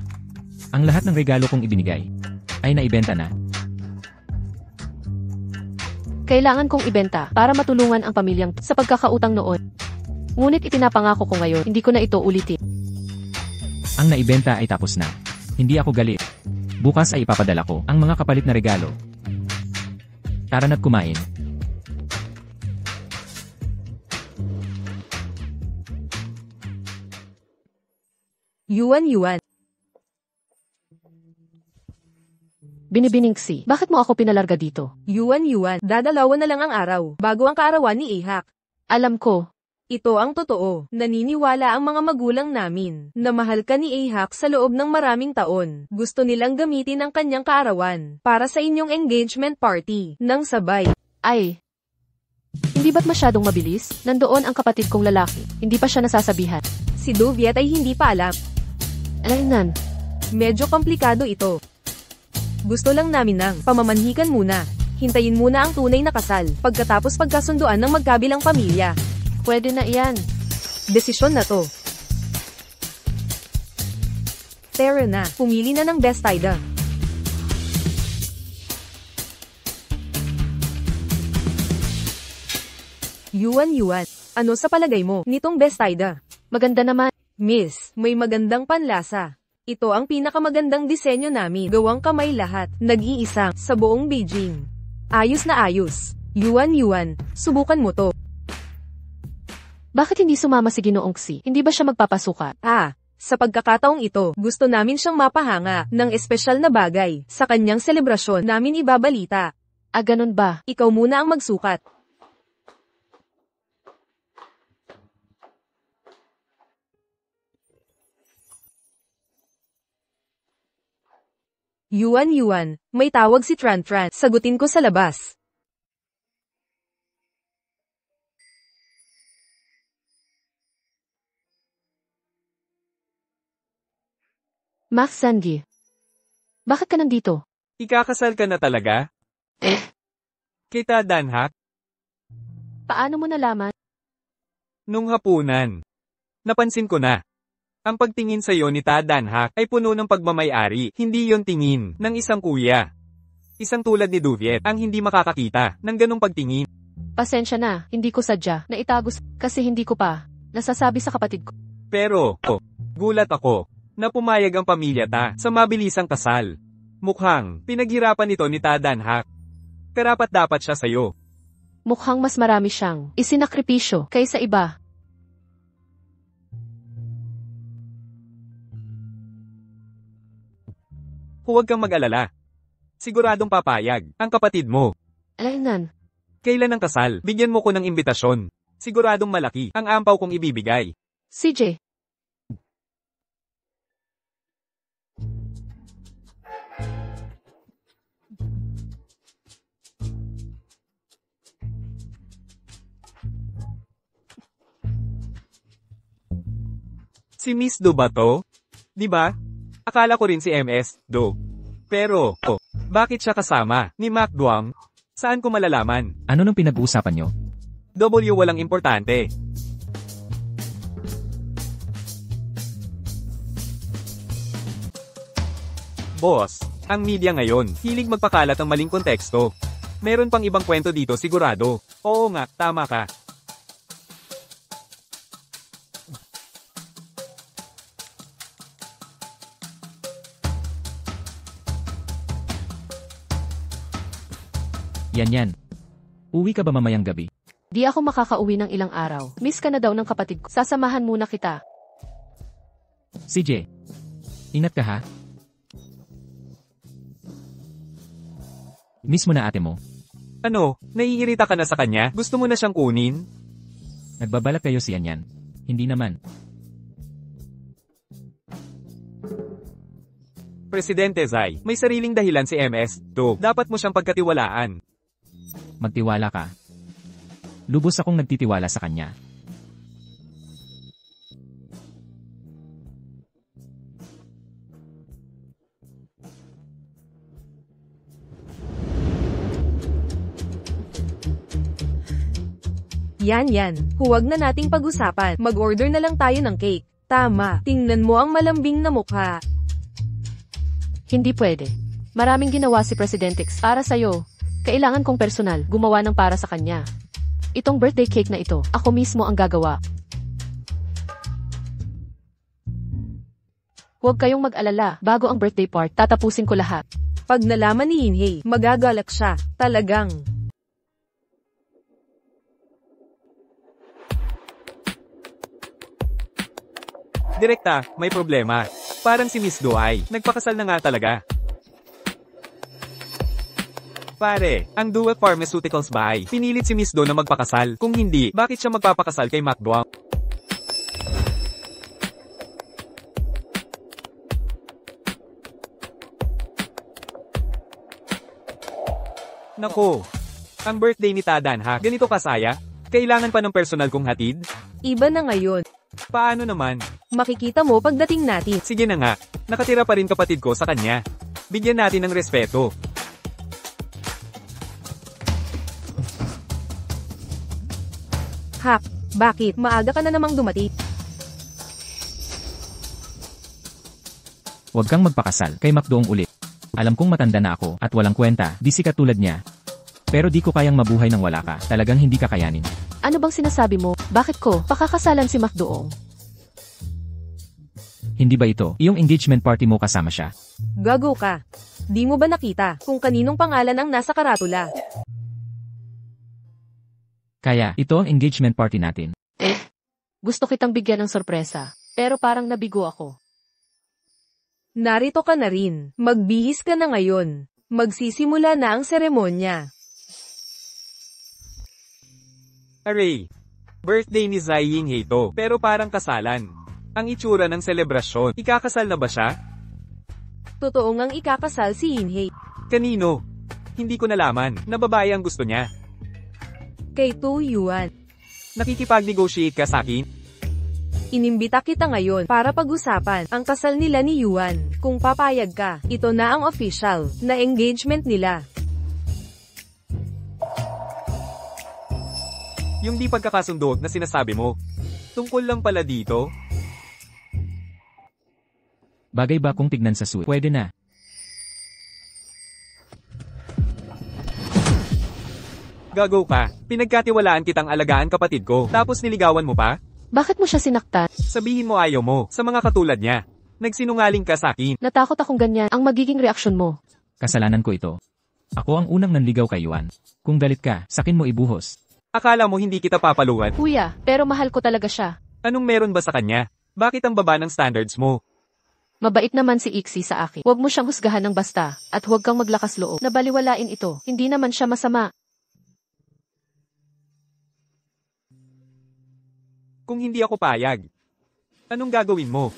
ang lahat ng regalo kong ibinigay ay naibenta na? Kailangan kong ibenta para matulungan ang pamilyang sa pagkakautang noon. Ngunit itinapangako ko ngayon, hindi ko na ito ulitin. Ang naibenta ay tapos na. Hindi ako galit. Bukas ay ipapadala ko ang mga kapalit na regalo. Tara na't kumain. Yuan. Binibining Xi, bakit mo ako pinalarga dito? Yuan. Dadalawa na lang ang araw, bago ang kaarawan ni Ihak. Alam ko, Ito ang totoo. Naniniwala ang mga magulang namin na mahal ka ni Ihak sa loob ng maraming taon. Gusto nilang gamitin ang kanyang kaarawan para sa inyong engagement party nang sabay. ay, hindi ba't masyadong mabilis? Nandoon ang kapatid kong lalaki, hindi pa siya nasasabihan. Si Doviet ay hindi pa alam. Alaynan, Medyo komplikado ito. Gusto lang namin ng pamamanhikan muna. Hintayin muna ang tunay na kasal pagkatapos pagkasunduan ng magkabilang pamilya. pwede na iyan. Desisyon na to. Tara na, pumili na ng best idea. Yuan, ano sa palagay mo nitong best idea? Maganda naman. Miss, may magandang panlasa. Ito ang pinakamagandang disenyo namin. Gawang kamay lahat, nag-iisa, sa buong Beijing. Ayos na ayos. Yuan, subukan mo to. Bakit hindi sumama si Ginoong Xi? Hindi ba siya magpapasukat? Sa pagkakataong ito, gusto namin siyang mapahanga ng espesyal na bagay. Sa kanyang selebrasyon namin ibabalita. Ganun ba? Ikaw muna ang magsukat. Yuan, may tawag si Tran. Sagutin ko sa labas. Max Zangi. Bakit ka nandito? Ikakasal ka na talaga? Kita Danhak, Paano mo nalaman? nung hapunan. Napansin ko na. Ang pagtingin sa'yo ni Danhak ay puno ng pagmamayari, hindi yon tingin ng isang kuya. Isang tulad ni Duviet ang hindi makakakita ng ganong pagtingin. Pasensya na, hindi ko sadya, kasi hindi ko pa nasasabi sa kapatid ko. Pero, gulat ako na pumayag ang pamilya sa mabilisang kasal. Mukhang pinaghirapan ito ni Danhak. Karapat-dapat siya sa'yo. Mukhang mas marami siyang isinakripisyo kaysa iba. Huwag kang mag-alala. Siguradong papayag ang kapatid mo. Alaynan, Kailan ang kasal? Bigyan mo ko ng imbitasyon. Siguradong malaki ang ampaw kong ibibigay. CJ. Si Miss Do ba to? Di ba? Akala ko rin si MS Do. Pero, bakit siya kasama ni Mac Duam? Saan ko malalaman? Ano nang pinag-uusapan nyo? W walang importante. Boss, ang media ngayon, hilig magpakalat ng maling konteksto. Meron pang ibang kwento dito sigurado. Oo nga, tama ka. Yan. Uwi ka ba mamayang gabi? Di ako makakauwi ng ilang araw. Miss ka na daw ng kapatid ko. Sasamahan muna kita. CJ. Ingat ka ha? Miss mo na ate mo. Ano, naiirita ka na sa kanya? Gusto mo na siyang kunin? Nagbabalak kayo si Yan. Hindi naman. Presidente Zai, may sariling dahilan si MS. Dapat mo siyang pagkatiwalaan. Magtiwala ka. Lubos akong nagtitiwala sa kanya. Yan. Huwag na nating pag-usapan. Mag-order na lang tayo ng cake. Tama. Tingnan mo ang malambing na mukha. Hindi pwede. Maraming ginawa si President X para sa'yo. Kailangan kong personal gumawa ng para sa kanya. Itong birthday cake na ito, ako mismo ang gagawa. Huwag kayong mag-alala, bago ang birthday part, tatapusin ko lahat. Pag nalaman ni Yinhei, magagalak siya. Talagang. Direkta, may problema. Parang si Miss Do ay nagpakasal na nga talaga. Pare, ang Duet Pharmaceuticals ba ay pinilit si Miss Do na magpakasal? Kung hindi, bakit siya magpapakasal kay Mac Duam? Nako, ang birthday ni Danhak, ganito kasaya? Kailangan pa ng personal kong hatid? Iba na ngayon. Paano naman? Makikita mo pagdating natin. Sige na nga, nakatira pa rin kapatid ko sa kanya. Bigyan natin ng respeto. Hak, bakit? Maaga ka na namang dumating. Huwag kang magpakasal kay Macdoong ulit. Alam kong matanda na ako at walang kwenta, di sikat tulad niya. Pero di ko kayang mabuhay nang wala ka. Talagang hindi kakayanin. Ano bang sinasabi mo? Bakit ko pakakasalan si Macdoong? Hindi ba ito iyong engagement party mo kasama siya? Gago ka. Di mo ba nakita kung kaninong pangalan ang nasa karatula? Kaya, ito ang engagement party natin. Gusto kitang bigyan ng sorpresa, pero parang nabigo ako. Narito ka na rin. Magbihis ka na ngayon. Magsisimula na ang seremonya. Aray, birthday ni Zai Yinghei to, pero parang kasalan. Ang itsura ng selebrasyon, ikakasal na ba siya? Totoo ngang ikakasal si Yinhei. Kanino? Hindi ko nalaman na babae ang gusto niya. Kay Tu Yuan. Nakikipag-negotiate ka sa akin? Inimbita kita ngayon para pag-usapan ang kasal nila ni Yuan. Kung papayag ka, ito na ang official na engagement nila. Yung di pagkakasundo na sinasabi mo. Tungkol lang pala dito? Bagay ba kung tignan sa suit? Pwede na. Gago ka. Pinagkatiwalaan kitang alagaan kapatid ko. Tapos niligawan mo pa? Bakit mo siya sinaktan? Sabihin mo ayaw mo sa mga katulad niya. Nagsinungaling ka sa akin. Natakot akong ganyan ang magiging reaksyon mo. Kasalanan ko ito. Ako ang unang nanligaw kay Yuan. Kung galit ka, sakin mo ibuhos. Akala mo hindi kita papaluan? Kuya, pero mahal ko talaga siya. Anong meron ba sa kanya? Bakit ang baba ng standards mo? Mabait naman si Ixi sa akin. Huwag mo siyang husgahan ng basta, at huwag kang maglakas loob. Nabaliwalain ito. Hindi naman siya masama. Kung hindi ako payag, anong gagawin mo?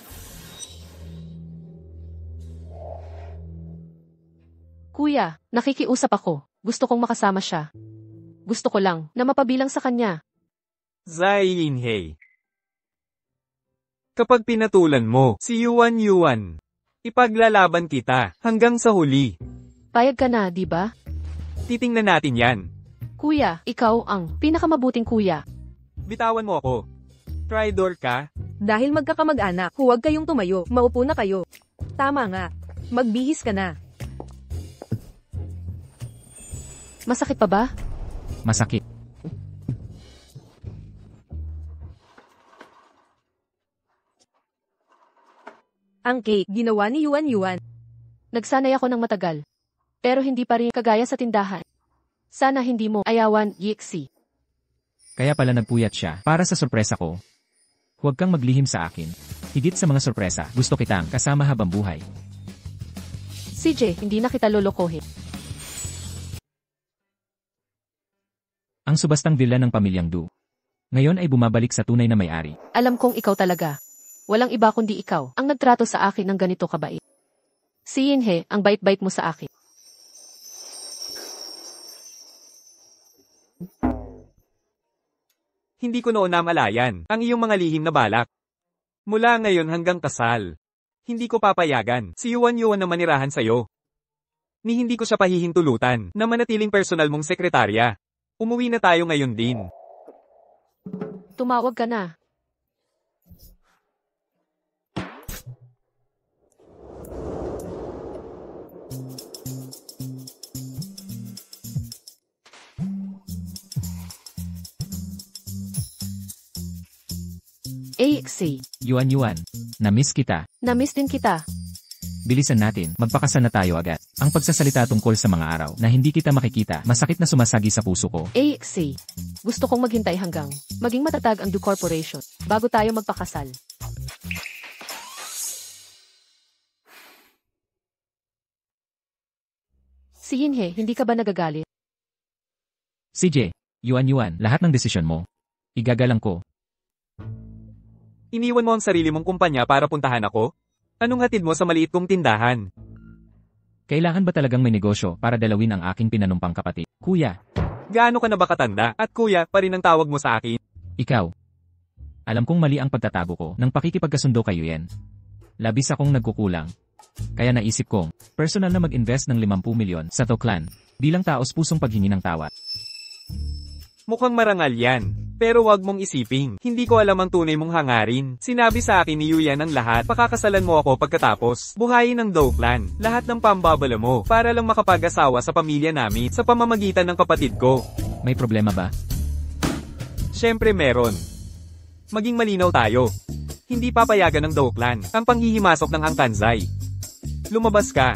Kuya, nakikiusap ako. Gusto kong makasama siya. Gusto ko lang na mapabilang sa kanya. Zai Yinhei. Kapag pinatulan mo si Yuan Yuan, ipaglalaban kita hanggang sa huli. Payag ka na, di ba? Titingnan natin yan. Kuya, ikaw ang pinakamabuting kuya. Bitawan mo ako. Traitor ka? Dahil magkakamag-anak, huwag kayong tumayo, maupo na kayo. Tama nga. Magbihis ka na. Masakit pa ba? Masakit. Ang cake, ginawa ni Yuan Yuan. Nagsanay ako ng matagal. Pero hindi pa rin kagaya sa tindahan. Sana hindi mo ayawan, Yixi. Kaya pala nagpuyat siya para sa sorpresa ko. Huwag kang maglihim sa akin. Higit sa mga sorpresa, gusto kitang kasama habang buhay. CJ, hindi na kita lolokohin. Ang subastang villa ng pamilyang Du. Ngayon ay bumabalik sa tunay na may-ari. Alam kong ikaw talaga. Walang iba kundi ikaw ang nagtrato sa akin ng ganito kabait. Si Yinhe, ang bait-bait mo sa akin. Hindi ko noon namalayan ang iyong mga lihim na balak. Mula ngayon hanggang kasal. Hindi ko papayagan si Yuan Yuan na manirahan sa'yo. Ni hindi ko siya pahihintulutan na manatiling personal mong sekretarya. Umuwi na tayo ngayon din. Tumawag ka na. AXA. Yuan Yuan, na-miss kita. Na-miss din kita. Bilisan natin, magpakasal na tayo agad. Ang pagsasalita tungkol sa mga araw na hindi kita makikita, masakit na sumasagi sa puso ko. AXA. Gusto kong maghintay hanggang maging matatag ang Du Corporation bago tayo magpakasal. Si Yinhe, hindi ka ba nagagalit? CJ, Yuan Yuan, lahat ng desisyon mo. Igagalang ko. Iniwan mo ang sarili mong kumpanya para puntahan ako? Anong hatid mo sa maliit kong tindahan? Kailangan ba talagang may negosyo para dalawin ang aking pinanumpang kapatid? Kuya, Gaano ka na ba katanda? At kuya pa rin ang tawag mo sa akin? ikaw. Alam kong mali ang pagtatago ko ng pakikipagkasundo kay Yuan. Labis akong nagkukulang. Kaya naisip kong, personal na mag-invest ng 50 milyon sa Toklan, bilang taos pusong paghingi ng tawad. Mukhang marangal yan. Pero wag mong isiping, hindi ko alam ang tunay mong hangarin. Sinabi sa akin ni Yuyan ang lahat, pakakasalan mo ako pagkatapos. Buhayin ng Doe Clan, lahat ng pambabala mo, para lang makapag-asawa sa pamilya namin, sa pamamagitan ng kapatid ko. May problema ba? Siyempre meron. Maging malinaw tayo. Hindi papayagan ng Doe Clan ang panghihimasok ng Angkanzai. Lumabas ka.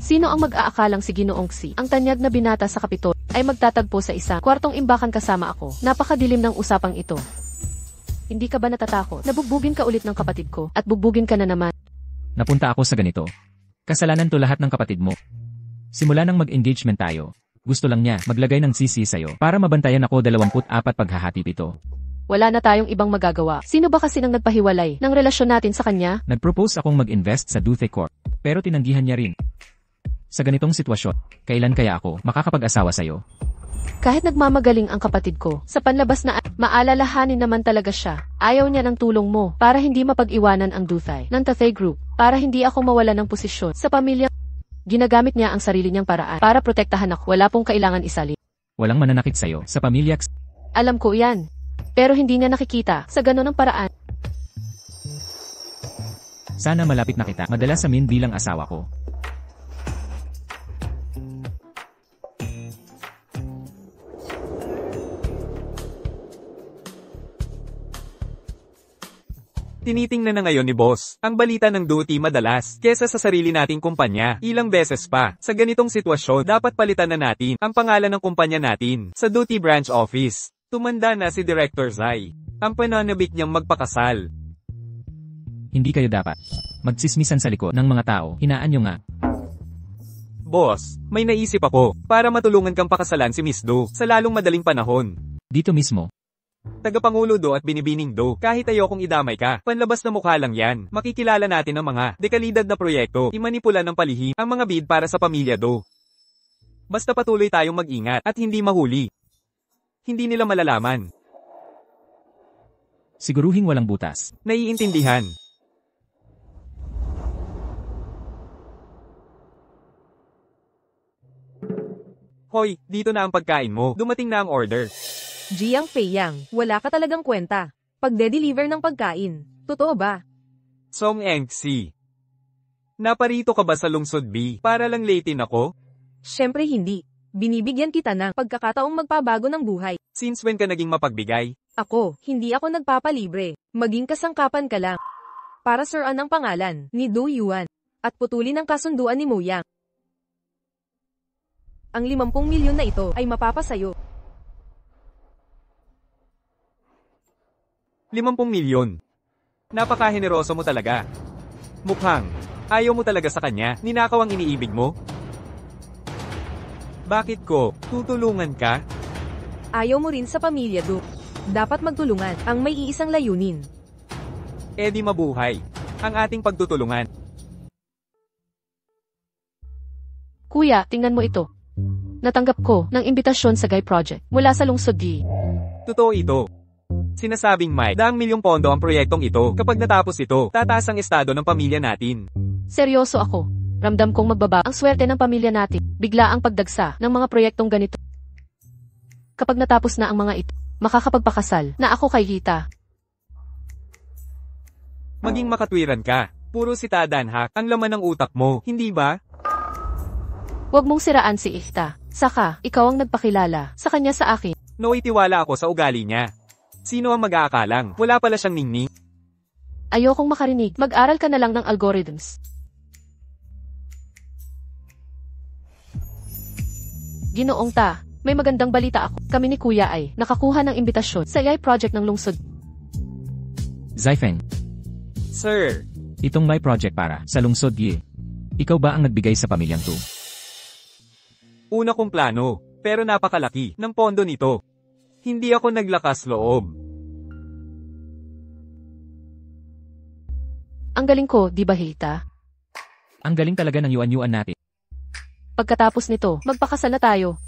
Sino ang mag-aakalang si Ginoong Xi, ang tanyag na binata sa Kapitol, ay magtatagpo sa isang kwartong imbakan kasama ako? Napakadilim ng usapang ito. Hindi ka ba natatakot? Nabugbugin ka ulit ng kapatid ko, at bugbugin ka na naman. Napunta ako sa ganito. Kasalanan to lahat ng kapatid mo. Simula nang mag-engagement tayo, gusto lang niya maglagay ng sisi sa'yo para mabantayan ako 24 paghahatid ito. Wala na tayong ibang magagawa. Sino ba kasi nang nagpahiwalay ng relasyon natin sa kanya? Nag-propose akong mag-invest sa Duthe Corp, pero tinanggihan niya rin. Sa ganitong sitwasyon, kailan kaya ako makakapag-asawa sa'yo? Kahit nagmamagaling ang kapatid ko, sa panlabas na maalalahanin naman talaga siya. Ayaw niya ng tulong mo para hindi mapag-iwanan ang Duthe ng Tathay Group, para hindi ako mawala ng posisyon sa pamilya. Ginagamit niya ang sarili niyang paraan para protektahan ako. Wala pong kailangan isali. Walang mananakit sa'yo sa pamilya. Alam ko yan. Pero hindi niya nakikita sa ganun ang paraan. Sana malapit na kita madala sa min bilang asawa ko. Tinitingnan na ngayon ni Boss ang balita ng duty madalas kesa sa sarili nating kumpanya. Ilang beses pa, sa ganitong sitwasyon, dapat palitan na natin ang pangalan ng kumpanya natin sa duty branch office. Tumanda na si Director Zai. Ang pananabik niyang magpakasal. Hindi kayo dapat magsismisan sa likod ng mga tao. Hinaan niyo nga. Boss, may naisip ako para matulungan kang pakasalan si Miss Do sa lalong madaling panahon. Dito mismo. Tagapangulo Do at Binibining Do, kahit ayokong idamay ka, panlabas na mukha lang yan. Makikilala natin ang mga dekalidad na proyekto, imanipula ng palihim ang mga bid para sa pamilya Do. Basta patuloy tayong mag-ingat at hindi mahuli. Hindi nila malalaman. Siguruhing walang butas. Naiintindihan. Hoy, dito na ang pagkain mo. Dumating na ang order. Jiang Feiyang, wala ka talagang kwenta. Pagde-deliver ng pagkain. Totoo ba? Song Engxi. Naparito ka ba sa lungsod B para lang latein ako? Syempre hindi. Binibigyan kita ng pagkakataong magpabago ng buhay. Since when ka naging mapagbigay? Ako, hindi ako nagpapalibre. Maging kasangkapan ka lang. Para suran ang pangalan ni Du Yuan. At putulin ang kasunduan ni Mo Yang. Ang 50 milyon na ito ay mapapasayo. 50 milyon. Napakaheneroso mo talaga. Mukhang, ayaw mo talaga sa kanya, ninakaw ang iniibig mo? Bakit ko, tutulungan ka? Ayaw mo rin sa pamilya, Du. Dapat magtulungan ang may iisang layunin. Eh di mabuhay. Ang ating pagtutulungan. Kuya, tingnan mo ito. Natanggap ko ng imbitasyon sa Guy Project mula sa lungsod D. Totoo ito. Sinasabing may 100 milyong pondo ang proyektong ito. Kapag natapos ito, tataas ang estado ng pamilya natin. Seryoso ako. Ramdam kong magbaba ang swerte ng pamilya natin. Bigla ang pagdagsa ng mga proyektong ganito. Kapag natapos na ang mga ito, makakapagpakasal na ako kay Hita. Maging makatwiran ka. Puro si Tadanhak ang laman ng utak mo, hindi ba? Huwag mong siraan si Hita. Saka, ikaw ang nagpakilala sa kanya sa akin. Nooy tiwala ako sa ugali niya. Sino ang mag-aakalang? Wala pala siyang ningning. Ayokong makarinig. Mag-aral ka na lang ng algorithms. Ginoong Ta, may magandang balita ako. Kami ni Kuya ay nakakuha ng imbitasyon sa AI project ng lungsod. Zaifeng, Sir, itong may project para sa lungsod Yi. Ikaw ba ang nagbigay sa pamilyang to? una kong plano, pero napakalaki ng pondo nito. Hindi ako naglakas loob. Ang galing ko, di ba Hita? Ang galing talaga ng yuan-yuan natin. Pagkatapos nito, magpakasal na tayo.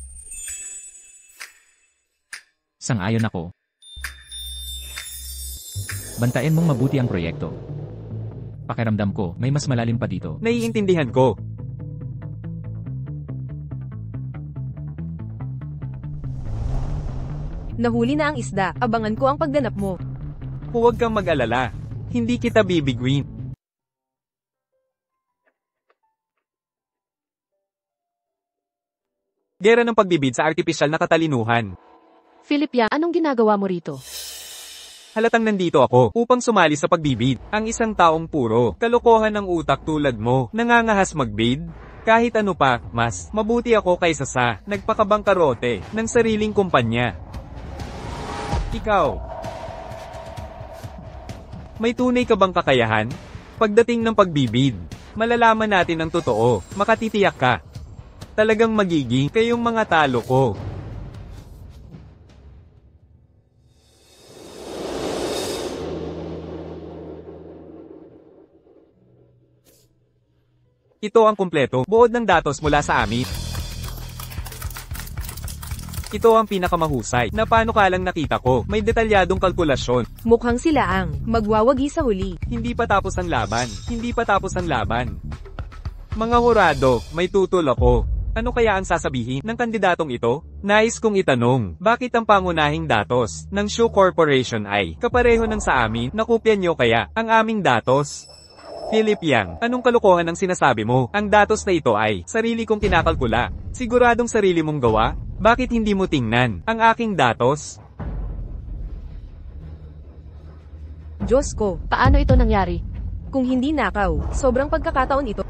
Sang-ayon ako. Bantayan mong mabuti ang proyekto. Pakiramdam ko, may mas malalim pa dito. Naiintindihan ko. Nahuli na ang isda, abangan ko ang pagganap mo. Huwag kang mag-alala. Hindi kita bibiguin. Gera ng pagbibid sa artipisyal na katalinuhan. Philip Yang, anong ginagawa mo rito? Halatang nandito ako upang sumali sa pagbibid. Ang isang taong puro kalokohan ng utak tulad mo, nangangahas magbid. Kahit ano pa, mas mabuti ako kaysa sa nagpakabangkarote ng sariling kumpanya. Ikaw, may tunay ka bang kakayahan? Pagdating ng pagbibid, malalaman natin ang totoo, makatitiyak ka. Talagang magiging kayong mga talo ko. Ito ang kumpleto, buod ng datos mula sa amin. Ito ang pinakamahusay na panukalang nakita ko, may detalyadong kalkulasyon. Mukhang sila ang magwawagi sa huli. Hindi pa tapos ang laban, hindi pa tapos ang laban. Mga hurado, may tutol ako. Ano kaya ang sasabihin ng kandidatong ito? Nais kong itanong, bakit ang pangunahing datos ng Shoe Corporation ay kapareho ng sa amin? Nakopya nyo kaya ang aming datos? Philip Yang, anong kalokohan ang sinasabi mo? Ang datos na ito ay sarili kong kinakalkula. Siguradong sarili mong gawa? Bakit hindi mo tingnan ang aking datos? Diyos ko, Paano ito nangyari? kung hindi nakaw, sobrang pagkakataon ito.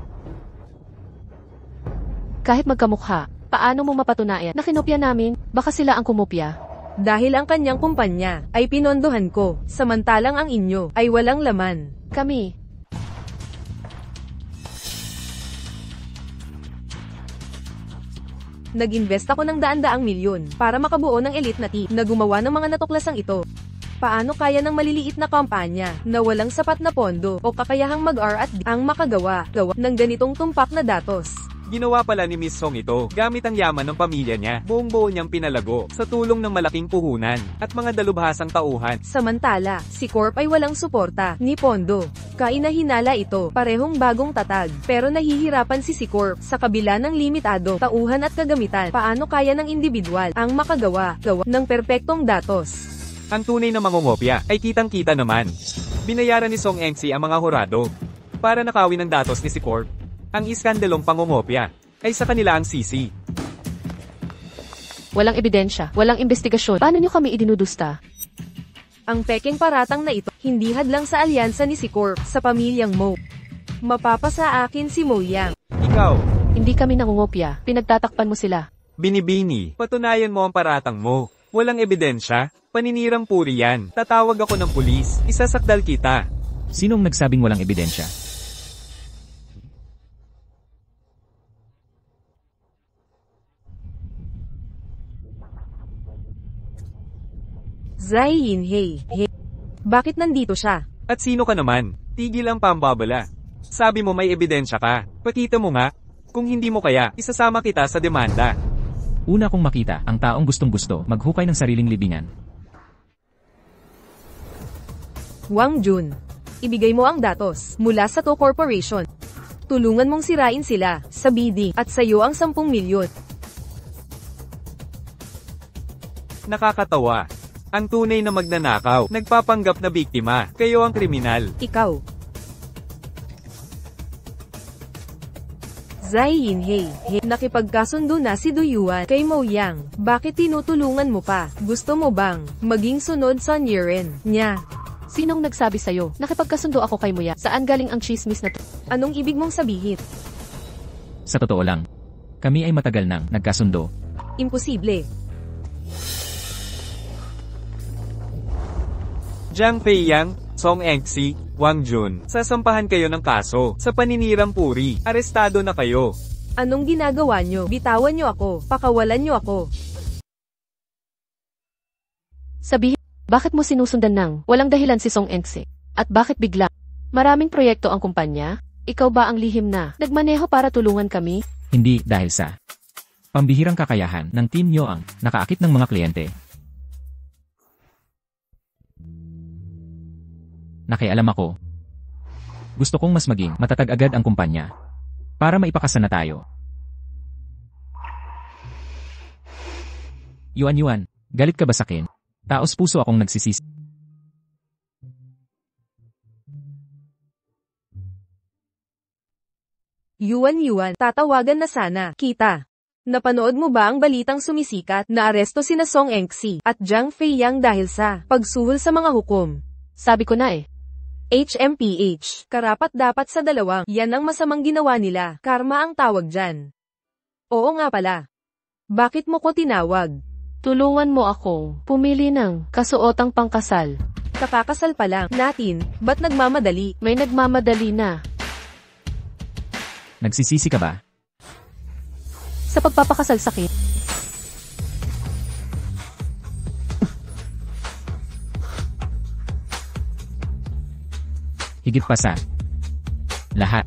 Kahit magkamukha, paano mo mapatunayan na kinopya namin? Baka sila ang kumopya. Dahil ang kanyang kumpanya ay pinondohan ko, samantalang ang inyo ay walang laman. Kami, Nag-invest ako ng daan-daang milyon para makabuo ng elite na team na gumawa ng mga natuklasang ito. Paano kaya ng maliliit na kampanya na walang sapat na pondo o kakayahang mag-R&D ang makagawa ng ganitong tumpak na datos? Ginawa pala ni Miss Song ito, gamit ang yaman ng pamilya niya, buong-buo niyang pinalago, sa tulong ng malaking puhunan, at mga dalubhasang tauhan. Samantala, si Corp ay walang suporta ni Pondo. Kainahinala ito, parehong bagong tatag, pero nahihirapan si Corp sa kabila ng limitado, tauhan at kagamitan. Paano kaya ng individual ang makagawa ng perpektong datos? Ang tunay na mangungopya ay kitang-kita naman. Binayaran ni Song Engsi ang mga hurado para nakawin ang datos ni si Corp. Ang iskandalong pangungopya ay sa kanila ang sisi. walang ebidensya, walang investigasyon. Paano nyo kami idinudusta? Ang pekeng paratang na ito, hindi hadlang sa alyansa ni si Corp sa pamilyang Mo. Mapapasa akin si Mo Yang. Ikaw, Hindi kami nangungopya, pinagtatakpan mo sila. binibini, patunayan mo ang paratang mo. Walang ebidensya, paninirang puri yan. Tatawag ako ng pulis, isasakdal kita. Sinong nagsabing walang ebidensya? Zai Yinhei. Bakit nandito siya? At sino ka naman? Tigil ang pambabala. Sabi mo may ebidensya ka. Pakita mo nga. Kung hindi mo kaya, isasama kita sa demanda. Una kong makita ang taong gustong-gusto maghukay ng sariling libingan. Wang Jun. Ibigay mo ang datos mula sa To Corporation. Tulungan mong sirain sila sa bidding at sayo ang 10 milyon. Nakakatawa. Ang tunay na magnanakaw, nagpapanggap na biktima, kayo ang kriminal. Ikaw. Zai Yinhei. Nakipagkasundo na si Duyuan kay Mo Yang. Bakit tinutulungan mo pa? Gusto mo bang maging sunod sa Niren niya? Sinong nagsabi sa'yo? Nakipagkasundo ako kay Muya. Saan galing ang chismis na to? Anong ibig mong sabihin? Sa totoo lang, kami ay matagal nang nagkasundo. Imposible. Jiang Feiyang, Song Engsi, Wang Jun, sasampahan kayo ng kaso sa paninirang puri. Arestado na kayo. Anong ginagawa nyo? Bitawan nyo ako. Pakawalan nyo ako. Sabihin, bakit mo sinusundan ng walang dahilan si Song Engse? At bakit bigla? Maraming proyekto ang kumpanya? Ikaw ba ang lihim na nagmaneho para tulungan kami? Hindi dahil sa pambihirang kakayahan ng Team Nyo ang nakaakit ng mga kliyente. Nakialam ako. Gusto kong mas maging matatag agad ang kumpanya para maipakasa na tayo. Yuan, galit ka ba sakin? Taos puso akong nagsisisi. Yuan, tatawagan na sana kita. Napanood mo ba ang balitang sumisikat na aresto sina Song Engsi at Jiang Feiyang dahil sa pagsuhol sa mga hukom? Sabi ko na eh. HMPH, karapat dapat sa dalawang, yan ang masamang ginawa nila, karma ang tawag dyan. Oo nga pala. Bakit mo ko tinawag? Tulungan mo akong pumili ng kasuotang pangkasal. Kakakasal pa lang natin, ba't nagmamadali? May nagmamadali na. Nagsisisi ka ba? Sa pagpapakasal sakit, Higit pa sa lahat.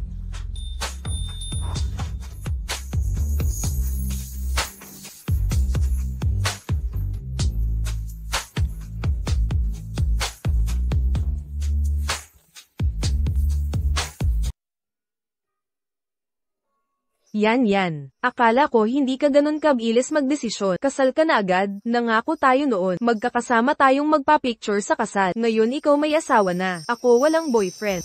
Yan. Akala ko hindi ka ganun kabilis magdesisyon. Kasal ka na agad, nangako tayo noon. Magkakasama tayong magpa-picture sa kasal. Ngayon ikaw may asawa na. Ako walang boyfriend.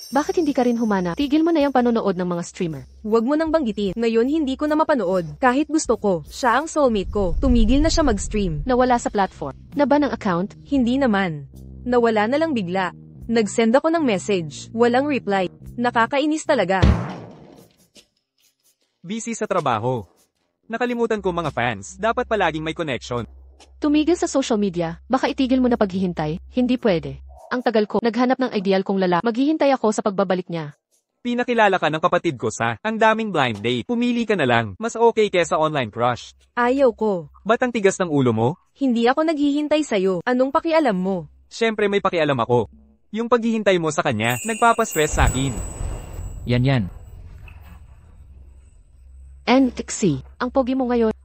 bakit hindi ka rin humana? Tigil mo na yung panonood ng mga streamer. Huwag mo nang banggitin. Ngayon hindi ko na mapanood. Kahit gusto ko, siya ang soulmate ko. Tumigil na siya mag-stream. Nawala sa platform. Na ba ng account? Hindi naman. Nawala na lang bigla. Nag-send ako ng message. Walang reply. Nakakainis talaga. Busy sa trabaho. Nakalimutan ko mga fans, dapat palaging may connection. Tumigil sa social media, baka itigil mo na paghihintay, hindi pwede. Ang tagal ko, naghanap ng ideal kong lalaki, maghihintay ako sa pagbabalik niya. Pinakilala ka ng kapatid ko sa ang daming blind date. Pumili ka na lang, mas okay kesa online crush. Ayaw ko. Ba't ang tigas ng ulo mo? Hindi ako naghihintay sa'yo. Anong pakialam mo? Siyempre may pakialam ako. Yung paghihintay mo sa kanya, nagpapastress sa akin. Yan. NXC, ang pogi mo ngayon.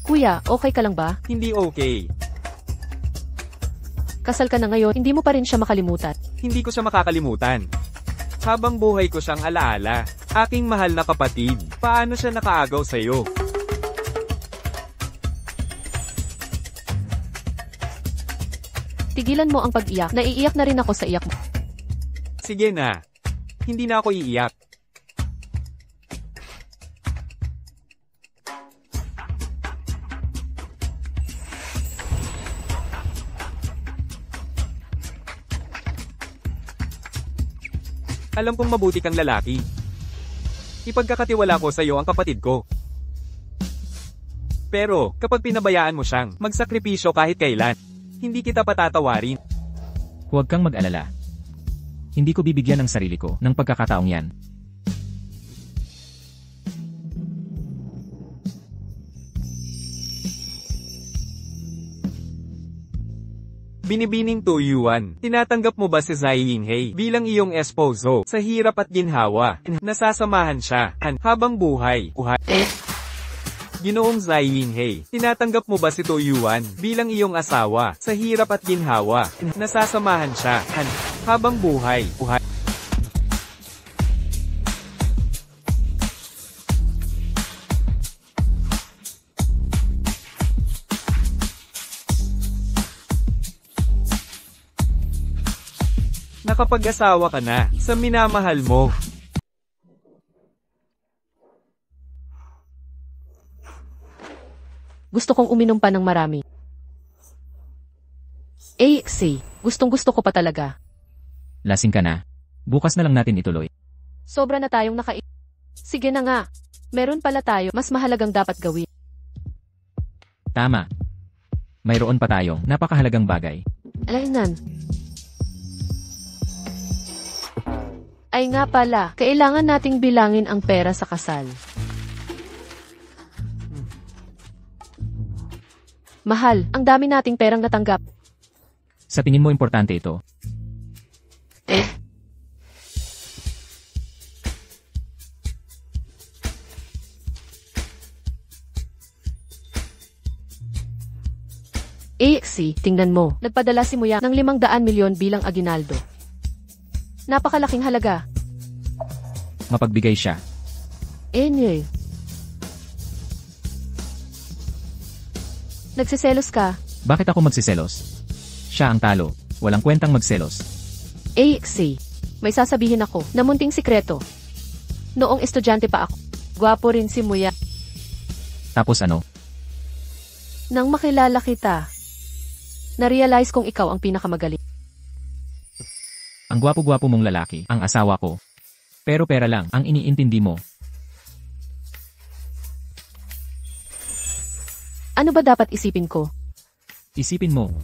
Kuya, okay ka lang ba? Hindi okay. Kasal ka na ngayon, hindi mo pa rin siya makalimutan. Hindi ko siya makakalimutan. Habang buhay ko siyang alaala. Aking mahal na kapatid, paano siya nakaagaw sa'yo? Tigilan mo ang pag-iyak, naiiyak na rin ako sa iyak mo. Sige na. Hindi na ako iiyak. Alam kong mabuti kang lalaki. Ipagkakatiwala ko sa iyo ang kapatid ko. Pero, kapag pinabayaan mo siyang magsakripisyo kahit kailan, hindi kita patatawarin. Huwag kang mag-alala. Hindi ko bibigyan ng sarili ko ng pagkakataong yan. Binibining tuyuan, tinatanggap mo ba si Zai Yinghei bilang iyong esposo sa hirap at ginhawa? Nasasamahan siya habang buhay. Ginoong Zai Yinghei, tinatanggap mo ba si Tuyuan bilang iyong asawa sa hirap at ginhawa? Nasasamahan siya habang buhay. Nakapag-asawa ka na sa minamahal mo. Gusto kong uminom pa ng marami. AXC, gustong-gusto ko pa talaga. Lasing ka na. Bukas na lang natin ituloy. Sobra na tayong Sige na nga. Meron pala tayo, mas mahalagang dapat gawin. Tama. Mayroon pa tayong napakahalagang bagay. Alainan. Ay nga pala, kailangan nating bilangin ang pera sa kasal. Mahal, ang dami nating perang natanggap. Sa tingin mo importante ito? AXC, tingnan mo, nagpadala si Muya ng 500 milyon bilang aginaldo. Napakalaking halaga. Mapagbigay siya. Enye. Nagsiselos ka. Bakit ako magsiselos? Siya ang talo. Walang kwentang magselos. AC. May sasabihin ako na munting sikreto. Noong estudyante pa ako, gwapo rin si Muya. Tapos ano? Nang makilala kita, na-realize kong ikaw ang pinakamagaling. Ang gwapo-gwapo mong lalaki, ang asawa ko. Pero pera lang ang iniintindi mo. Ano ba dapat isipin ko? Isipin mo,